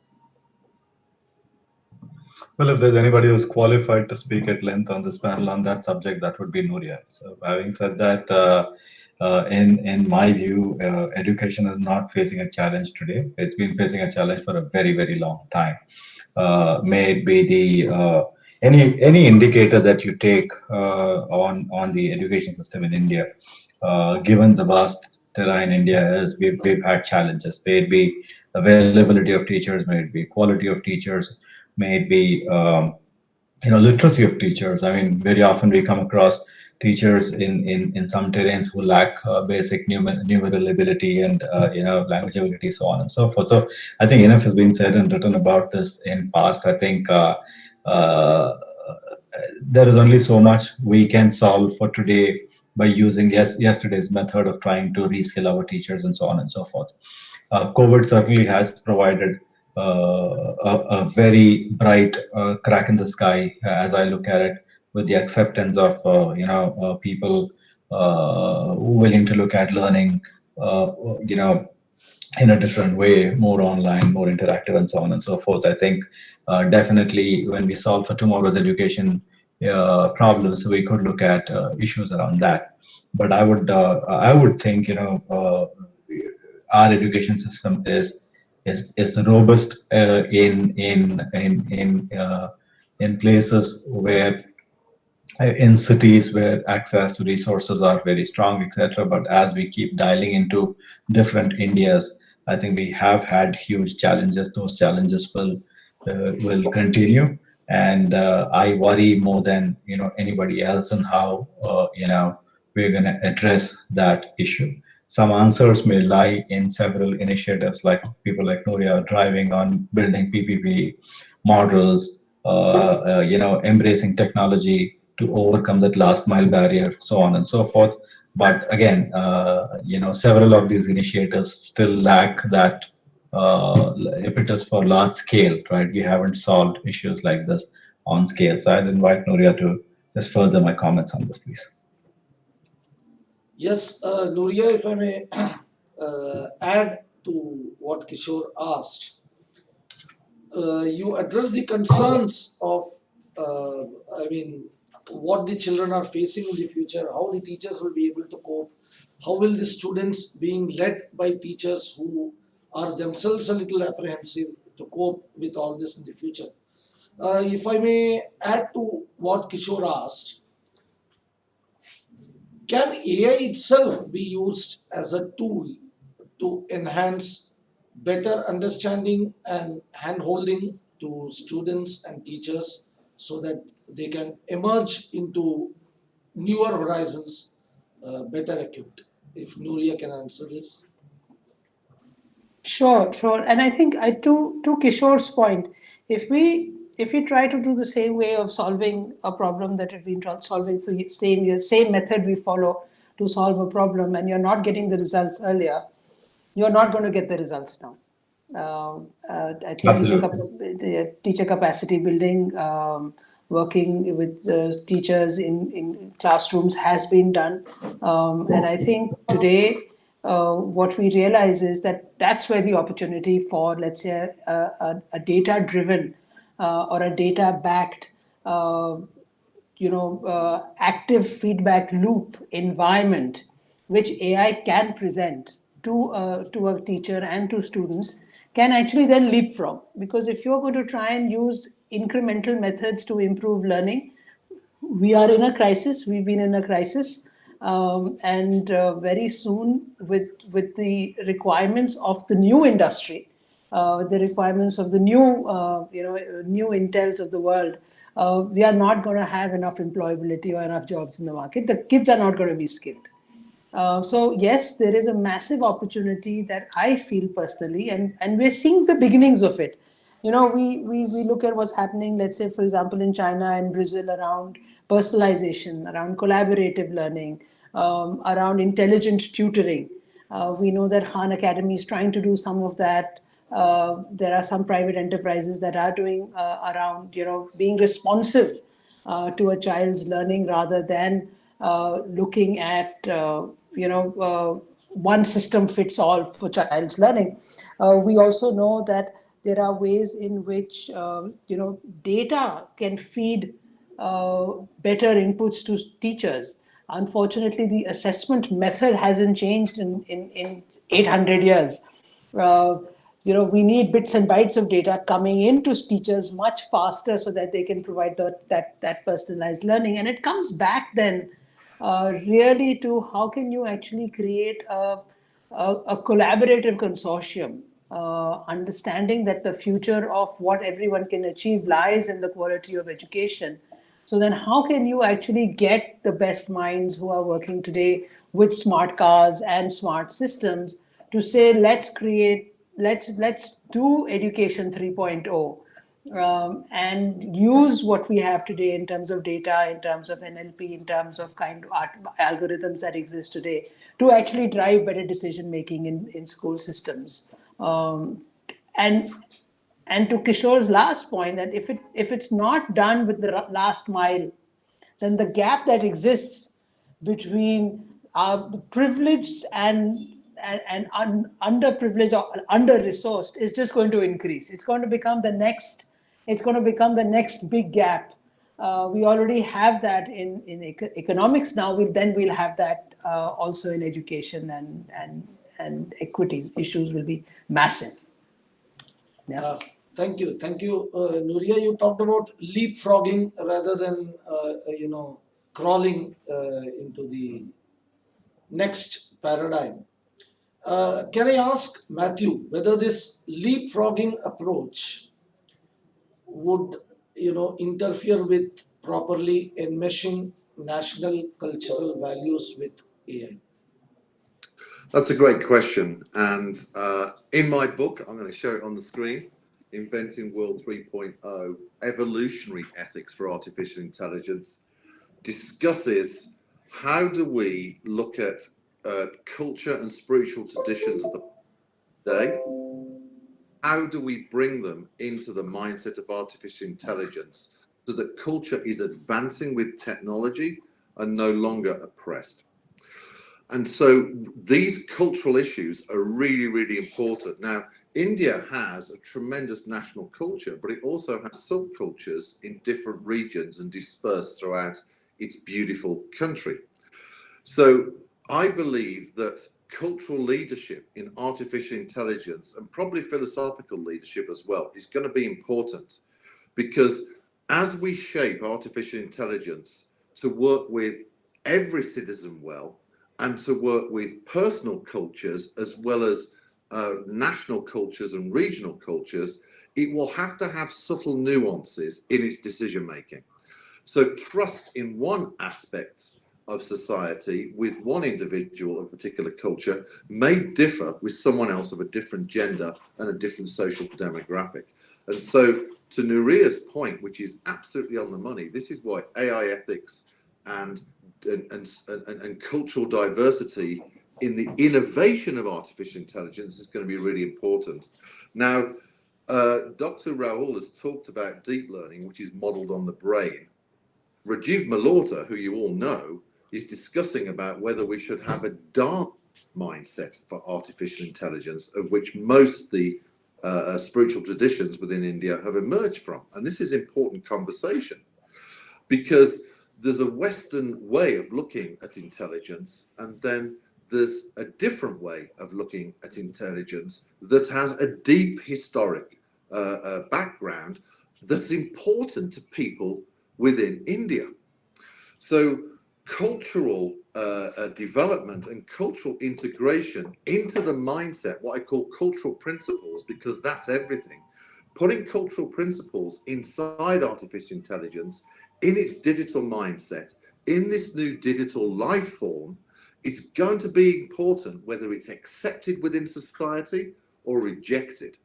Well, if there's anybody who's qualified to speak at length on this panel on that subject, that would be Nuriya. So, having said that, in my view, education is not facing a challenge today. It's been facing a challenge for a very, very long time. May it be the any indicator that you take on the education system in India, given the vast terrain India is, we've had challenges. May it be availability of teachers, may it be quality of teachers, may it be literacy of teachers. I mean, very often we come across teachers in some terrains who lack basic numeral ability and language ability, so on and so forth. So I think enough has been said and written about this in past. I think uh, there is only so much we can solve for today by using yesterday's method of trying to reskill our teachers and so on and so forth. COVID certainly has provided a very bright crack in the sky, as I look at it, with the acceptance of people willing to look at learning, uh, you know, in a different way, more online, more interactive, and so on and so forth. I think definitely when we solve for tomorrow's education problems, we could look at issues around that. But I would think our education system is robust in places where in cities where access to resources are very strong, etc. But as we keep dialing into different Indias, I think we have had huge challenges. Those challenges will continue, and I worry more than anybody else on how we're going to address that issue. Some answers may lie in several initiatives, like people like Nuriya driving on building PPP models, embracing technology to overcome that last mile barrier, so on and so forth. But again, several of these initiatives still lack that impetus for large scale, right? We haven't solved issues like this on scale. So I'd invite Nuriya to just further my comments on this, please. Yes, Nuriya, if I may add to what Kishore asked, you address the concerns of, I mean, what the children are facing in the future, how the teachers will be able to cope, how will the students being led by teachers who are themselves a little apprehensive to cope with all this in the future. If I may add to what Kishore asked, can AI itself be used as a tool to enhance better understanding and hand-holding to students and teachers so that they can emerge into newer horizons better equipped? If Nuriya can answer this. Sure, sure. And I think to Kishore's point, if we try to do the same way of solving a problem that we've been solving for same method we follow to solve a problem, and you're not getting the results earlier, you're not going to get the results now. I think Absolutely. the teacher capacity building, working with teachers in classrooms has been done. And I think today, what we realize is that that's where the opportunity for, let's say, a data-driven or a data-backed active feedback loop environment, which AI can present to a teacher and to students, can actually then leapfrog. Because if you're going to try and use incremental methods to improve learning, we are in a crisis. We've been in a crisis, and very soon, with the requirements of the new industry, the requirements of the new intels of the world, we are not going to have enough employability or enough jobs in the market. The kids are not going to be skilled. So yes, there is a massive opportunity that I feel personally, and we're seeing the beginnings of it. We look at what's happening, let's say, for example, in China and Brazil around personalization, around collaborative learning, around intelligent tutoring. We know that Khan Academy is trying to do some of that. There are some private enterprises that are doing around, being responsive to a child's learning rather than looking at, one system fits all for child's learning. We also know that There are ways in which data can feed better inputs to teachers. Unfortunately, the assessment method hasn't changed in 800 years. Uh, we need bits and bytes of data coming into teachers much faster so that they can provide that personalized learning. And it comes back then really to how can you actually create a collaborative consortium, understanding that the future of what everyone can achieve lies in the quality of education. So then how can you actually get the best minds who are working today with smart cars and smart systems to say, let's do education 3.0, and use what we have today in terms of data, in terms of NLP, in terms of kind of algorithms that exist today to actually drive better decision making in school systems. And and to Kishore's last point, that if it's not done with the last mile, then the gap that exists between privileged and underprivileged or under-resourced is just going to increase. It's going to become the next. It's going to become the next big gap. We already have that in economics now. We'll have that also in education, and equities issues will be massive. Yeah. Thank you, Nuriya. You talked about leapfrogging rather than crawling into the next paradigm. Can I ask Mathew whether this leapfrogging approach would interfere with properly enmeshing national cultural values with AI? That's a great question. And in my book, I'm going to show it on the screen, Inventing World 3.0, Evolutionary Ethics for Artificial Intelligence, discusses how do we look at culture and spiritual traditions of the day. How do we bring them into the mindset of artificial intelligence so that culture is advancing with technology and no longer oppressed? And so these cultural issues are really, really important. Now, India has a tremendous national culture, but it also has subcultures in different regions and dispersed throughout its beautiful country. So I believe that cultural leadership in artificial intelligence, and probably philosophical leadership as well, is going to be important, because as we shape artificial intelligence to work with every citizen well, and to work with personal cultures as well as national cultures and regional cultures, it will have to have subtle nuances in its decision making. So trust in one aspect of society with one individual of a particular culture may differ with someone else of a different gender and a different social demographic. And so to Nuriya's point, which is absolutely on the money, this is why AI ethics and cultural diversity in the innovation of artificial intelligence is going to be really important. Now, Dr. Rahul has talked about deep learning, which is modeled on the brain. Rajiv Malhotra, who you all know, is discussing about whether we should have a dark mindset for artificial intelligence, of which most the spiritual traditions within India have emerged from. And this is important conversation, because there's a Western way of looking at intelligence, and then there's a different way of looking at intelligence that has a deep historic background that's important to people within India. So cultural development and cultural integration into the mindset, what I call cultural principles, because that's everything. Putting cultural principles inside artificial intelligence in its digital mindset, in this new digital life form, is going to be important, whether it's accepted within society or rejected.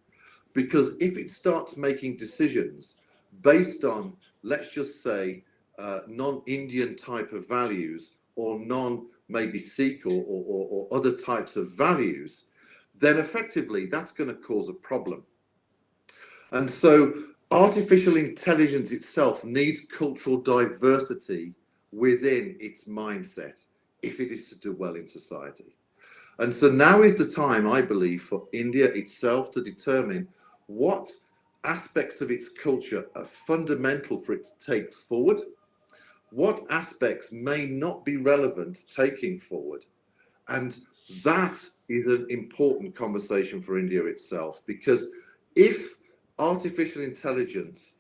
Because if it starts making decisions based on, let's just say, non-Indian type of values, or maybe Sikh or other types of values, then effectively that's going to cause a problem. And so artificial intelligence itself needs cultural diversity within its mindset if it is to do well in society. And so now is the time, I believe, for India itself to determine what aspects of its culture are fundamental for it to take forward, what aspects may not be relevant taking forward. And that is an important conversation for India itself, because if artificial intelligence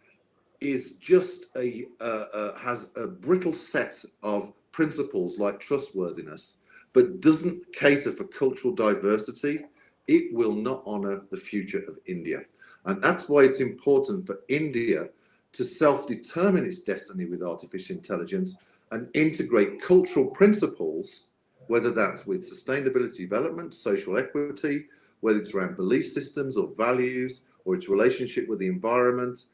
is just has a brittle set of principles like trustworthiness, but doesn't cater for cultural diversity, it will not honor the future of India. And that's why it's important for India to self-determine its destiny with artificial intelligence and integrate cultural principles, whether that's with sustainability development, social equity, whether it's around belief systems or values, or its relationship with the environment.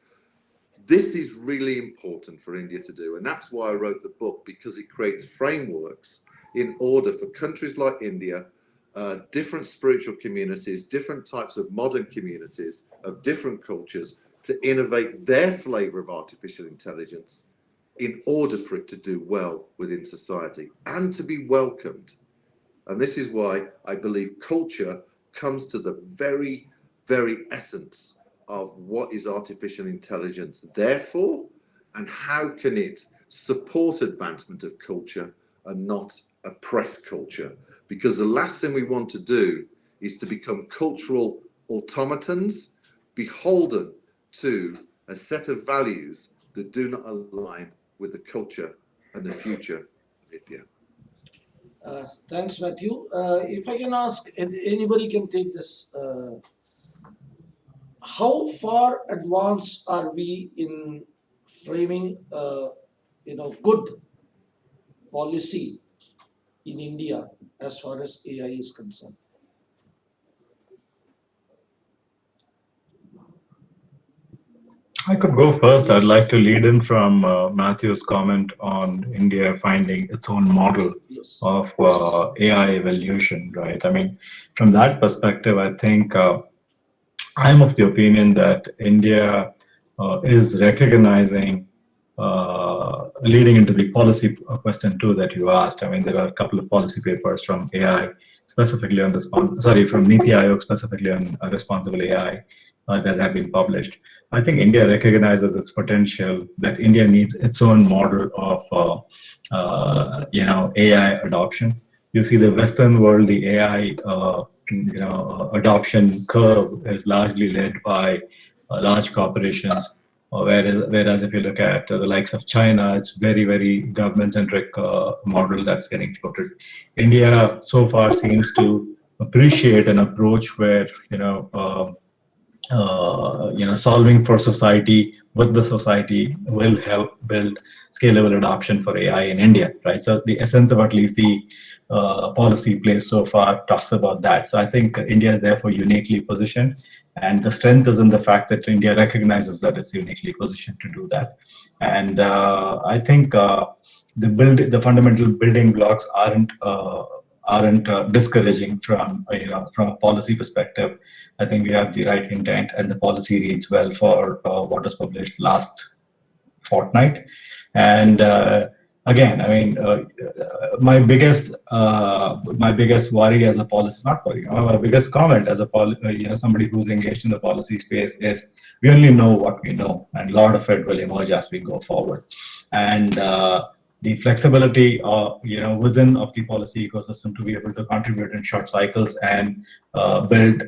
This is really important for India to do. And that's why I wrote the book, because it creates frameworks in order for countries like India, different spiritual communities, different types of modern communities of different cultures, to innovate their flavor of artificial intelligence in order for it to do well within society and to be welcomed. And this is why I believe culture comes to the very, very essence of what is artificial intelligence there for, and how can it support advancement of culture and not oppress culture. Because the last thing we want to do is to become cultural automatons, beholden to a set of values that do not align with the culture and the future of India. Thanks, Matthew. If I can ask, anybody can take this. How far advanced are we in framing, good policy in India as far as AI is concerned? I could go first. I'd like to lead in from Matthew's comment on India finding its own model Yes. of AI evolution, right? I mean, from that perspective, I think I'm of the opinion that India is recognizing, leading into the policy question too that you asked. I mean, there are a couple of policy papers from AI specifically on from Niti Aayog specifically on responsible AI that have been published. I think India recognizes its potential, that India needs its own model of AI adoption. You see, the Western world, the AI adoption curve is largely led by large corporations, whereas if you look at the likes of China, it's very, very government-centric model that's getting floated. India so far seems to appreciate an approach where solving for society with the society will help build scalable adoption for AI in India, right? So the essence of at least the policy place so far talks about that. So I think India is therefore uniquely positioned, and the strength is in the fact that India recognizes that it's uniquely positioned to do that. And I think the fundamental building blocks aren't discouraging from a policy perspective. I think we have the right intent, and the policy reads well for what was published last fortnight. And again, I mean, my biggest worry as a policy, not worry, my biggest comment as a somebody who's engaged in the policy space is we only know what we know, and a lot of it will emerge as we go forward. And the flexibility within of the policy ecosystem to be able to contribute in short cycles and build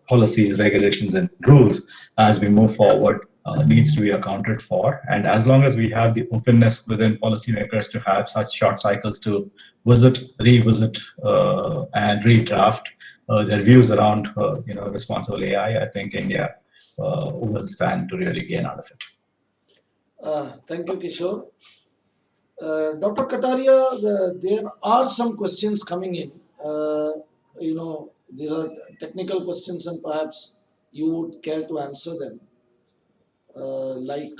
policies, regulations, and rules as we move forward needs to be accounted for. And as long as we have the openness within policymakers to have such short cycles to visit, revisit, and redraft their views around responsible AI, I think India will stand to really gain out of it. Thank you, Kishore. Dr. Katarya, there are some questions coming in. These are technical questions, and perhaps you would care to answer them. Like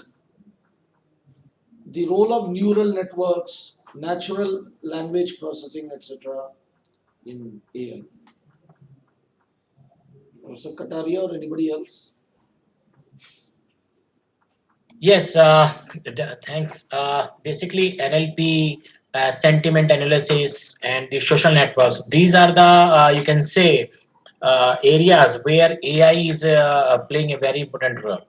the role of neural networks, natural language processing, etc. in AI. Professor Katarya or anybody else? Yes, thanks. Basically, NLP, sentiment analysis, and the social networks. These are the, you can say, areas where AI is playing a very important role.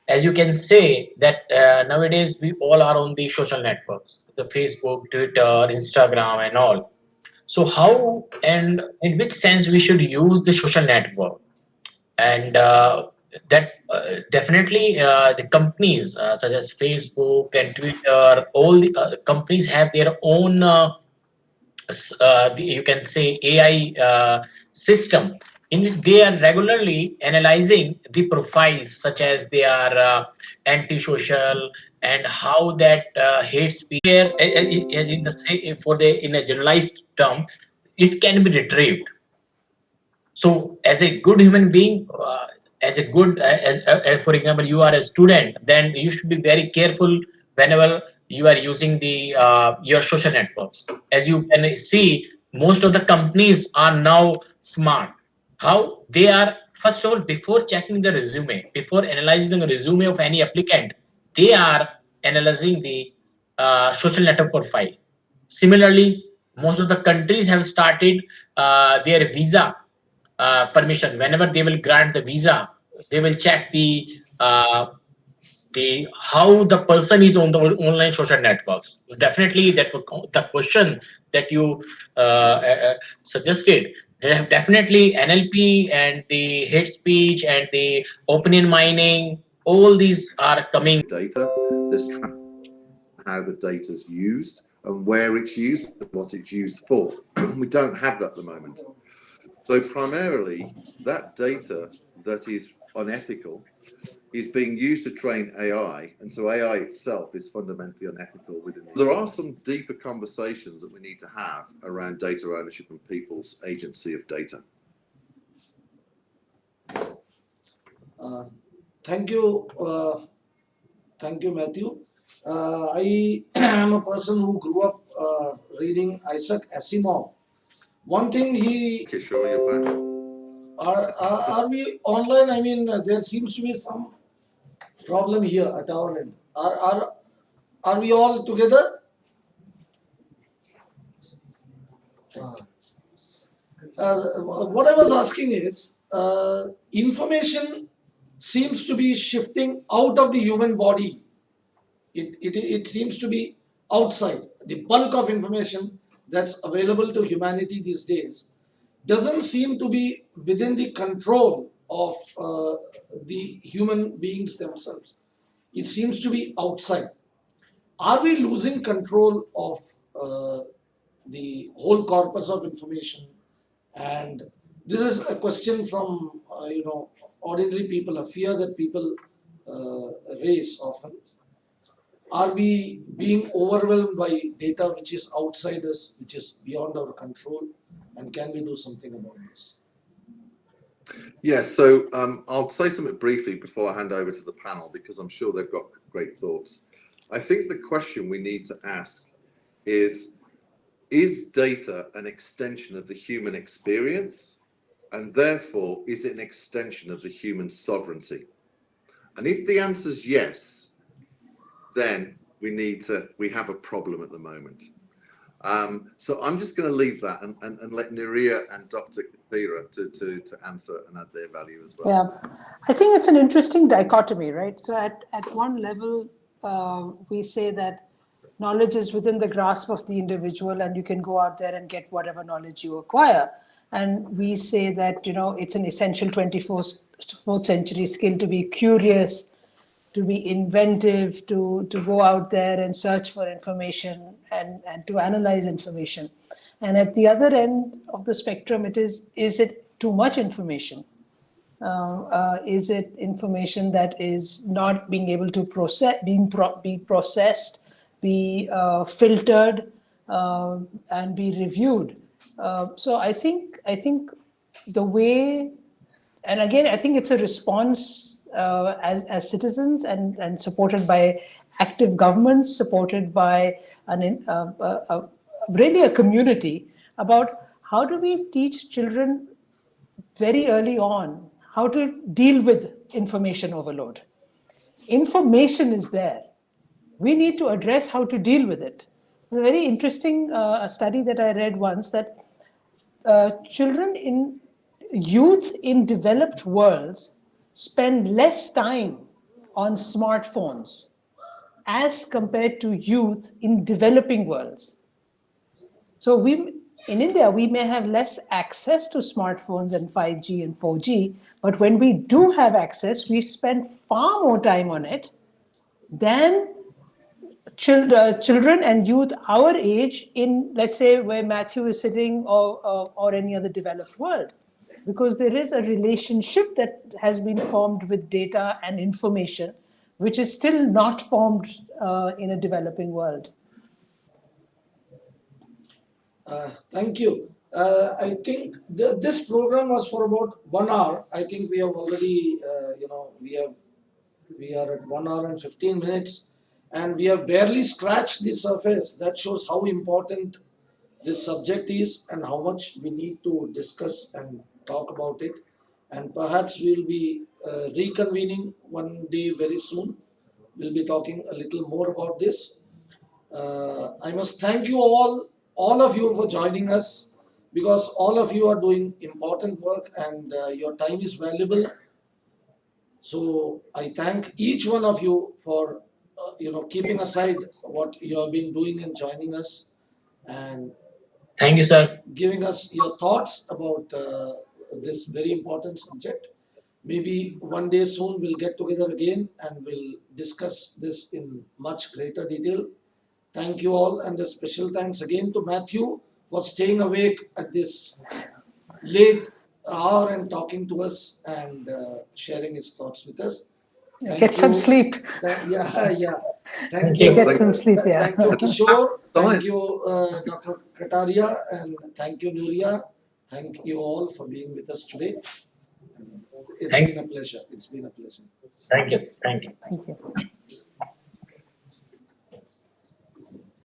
As you can say that nowadays we all are on the social networks, the Facebook, Twitter, Instagram, and all. So how and in which sense we should use the social network? And that definitely the companies such as Facebook and Twitter, all the companies have their own you can say AI system in which they are regularly analyzing the profiles, such as they are antisocial, and how that hate speech, where, as in the say, for the in a generalized term, it can be retrieved. So as a good human being, as a good as for example you are a student, then you should be very careful whenever you are using the your social networks. As you can see, most of the companies are now smart. How they are, first of all, before checking the resume, before analyzing the resume of any applicant, they are analyzing the social network profile. Similarly, most of the countries have started their visa permission. Whenever they will grant the visa, they will check the how the person is on the online social networks. So definitely, the question that you suggested. They have definitely NLP and the hate speech and the opinion mining. All these are coming. Data, there's how the data is used and where it's used and what it's used for. We don't have that at the moment. So primarily, that data that is unethical is being used to train AI, and so AI itself is fundamentally unethical within the. There are some deeper conversations that we need to have around data ownership and people's agency of data. Thank you, Matthew. I am a person who grew up reading Isaac Asimov. One thing Kishore, you're back. Are we online? I mean, there seems to be some problem here at our end. Are we all together? What I was asking is, information seems to be shifting out of the human body. It seems to be outside. The bulk of information that's available to humanity these days doesn't seem to be within the control of the human beings themselves. It seems to be outside. Are we losing control of the whole corpus of information? And this is a question from ordinary people, a fear that people raise often. Are we being overwhelmed by data which is outside us, which is beyond our control, and can we do something about this? Yes, so I'll say something briefly before I hand over to the panel, because I'm sure they've got great thoughts. I think the question we need to ask is data an extension of the human experience? And therefore, is it an extension of the human sovereignty? And if the answer is yes, then we have a problem at the moment. So I'm just going to leave that and let Nuriya and Dr. Katarya to answer and add their value as well. Yeah, I think it's an interesting dichotomy, right? So at one level, we say that knowledge is within the grasp of the individual and you can go out there and get whatever knowledge you acquire. And we say that, it's an essential 24th century skill to be curious, to be inventive, to go out there and search for information and to analyze information. And at the other end of the spectrum, is it too much information? Is it information that is not being able to be processed, be filtered, and be reviewed? So I think the way, and again, I think it's a response as citizens and supported by active governments, supported by really a community, about how do we teach children very early on how to deal with information overload. Information is there. We need to address how to deal with it. It's a very interesting study that I read once, that children youth in developed worlds spend less time on smartphones as compared to youth in developing worlds. So in India, we may have less access to smartphones and 5G and 4G, but when we do have access, we spend far more time on it than children and youth our age in, let's say, where Mathew is sitting, or any other developed world. Because there is a relationship that has been formed with data and information, which is still not formed in a developing world. Thank you. I think this program was for about 1 hour. I think we have already, we are at 1 hour and 15 minutes, and we have barely scratched the surface. That shows how important this subject is and how much we need to discuss and talk about it. And perhaps we'll be reconvening one day very soon. We'll be talking a little more about this. I must thank you all of you for joining us, because all of you are doing important work, and your time is valuable. So I thank each one of you for keeping aside what you have been doing and joining us, and Thank you, sir. giving us your thoughts about this very important subject. Maybe one day soon we'll get together again and we'll discuss this in much greater detail. Thank you all, and a special thanks again to Mathew for staying awake at this late hour and talking to us and sharing his thoughts with us. Thank Get some you. sleep. Yeah. Thank Thank you. you. Get some sleep, yeah. Thank you, Kishore. Thank Fine. you, Dr. Katarya, and thank you, Nuriya. Thank you all for being with us today. It's Thank been a pleasure. It's been a pleasure. Thank you. Thank you. Thank you.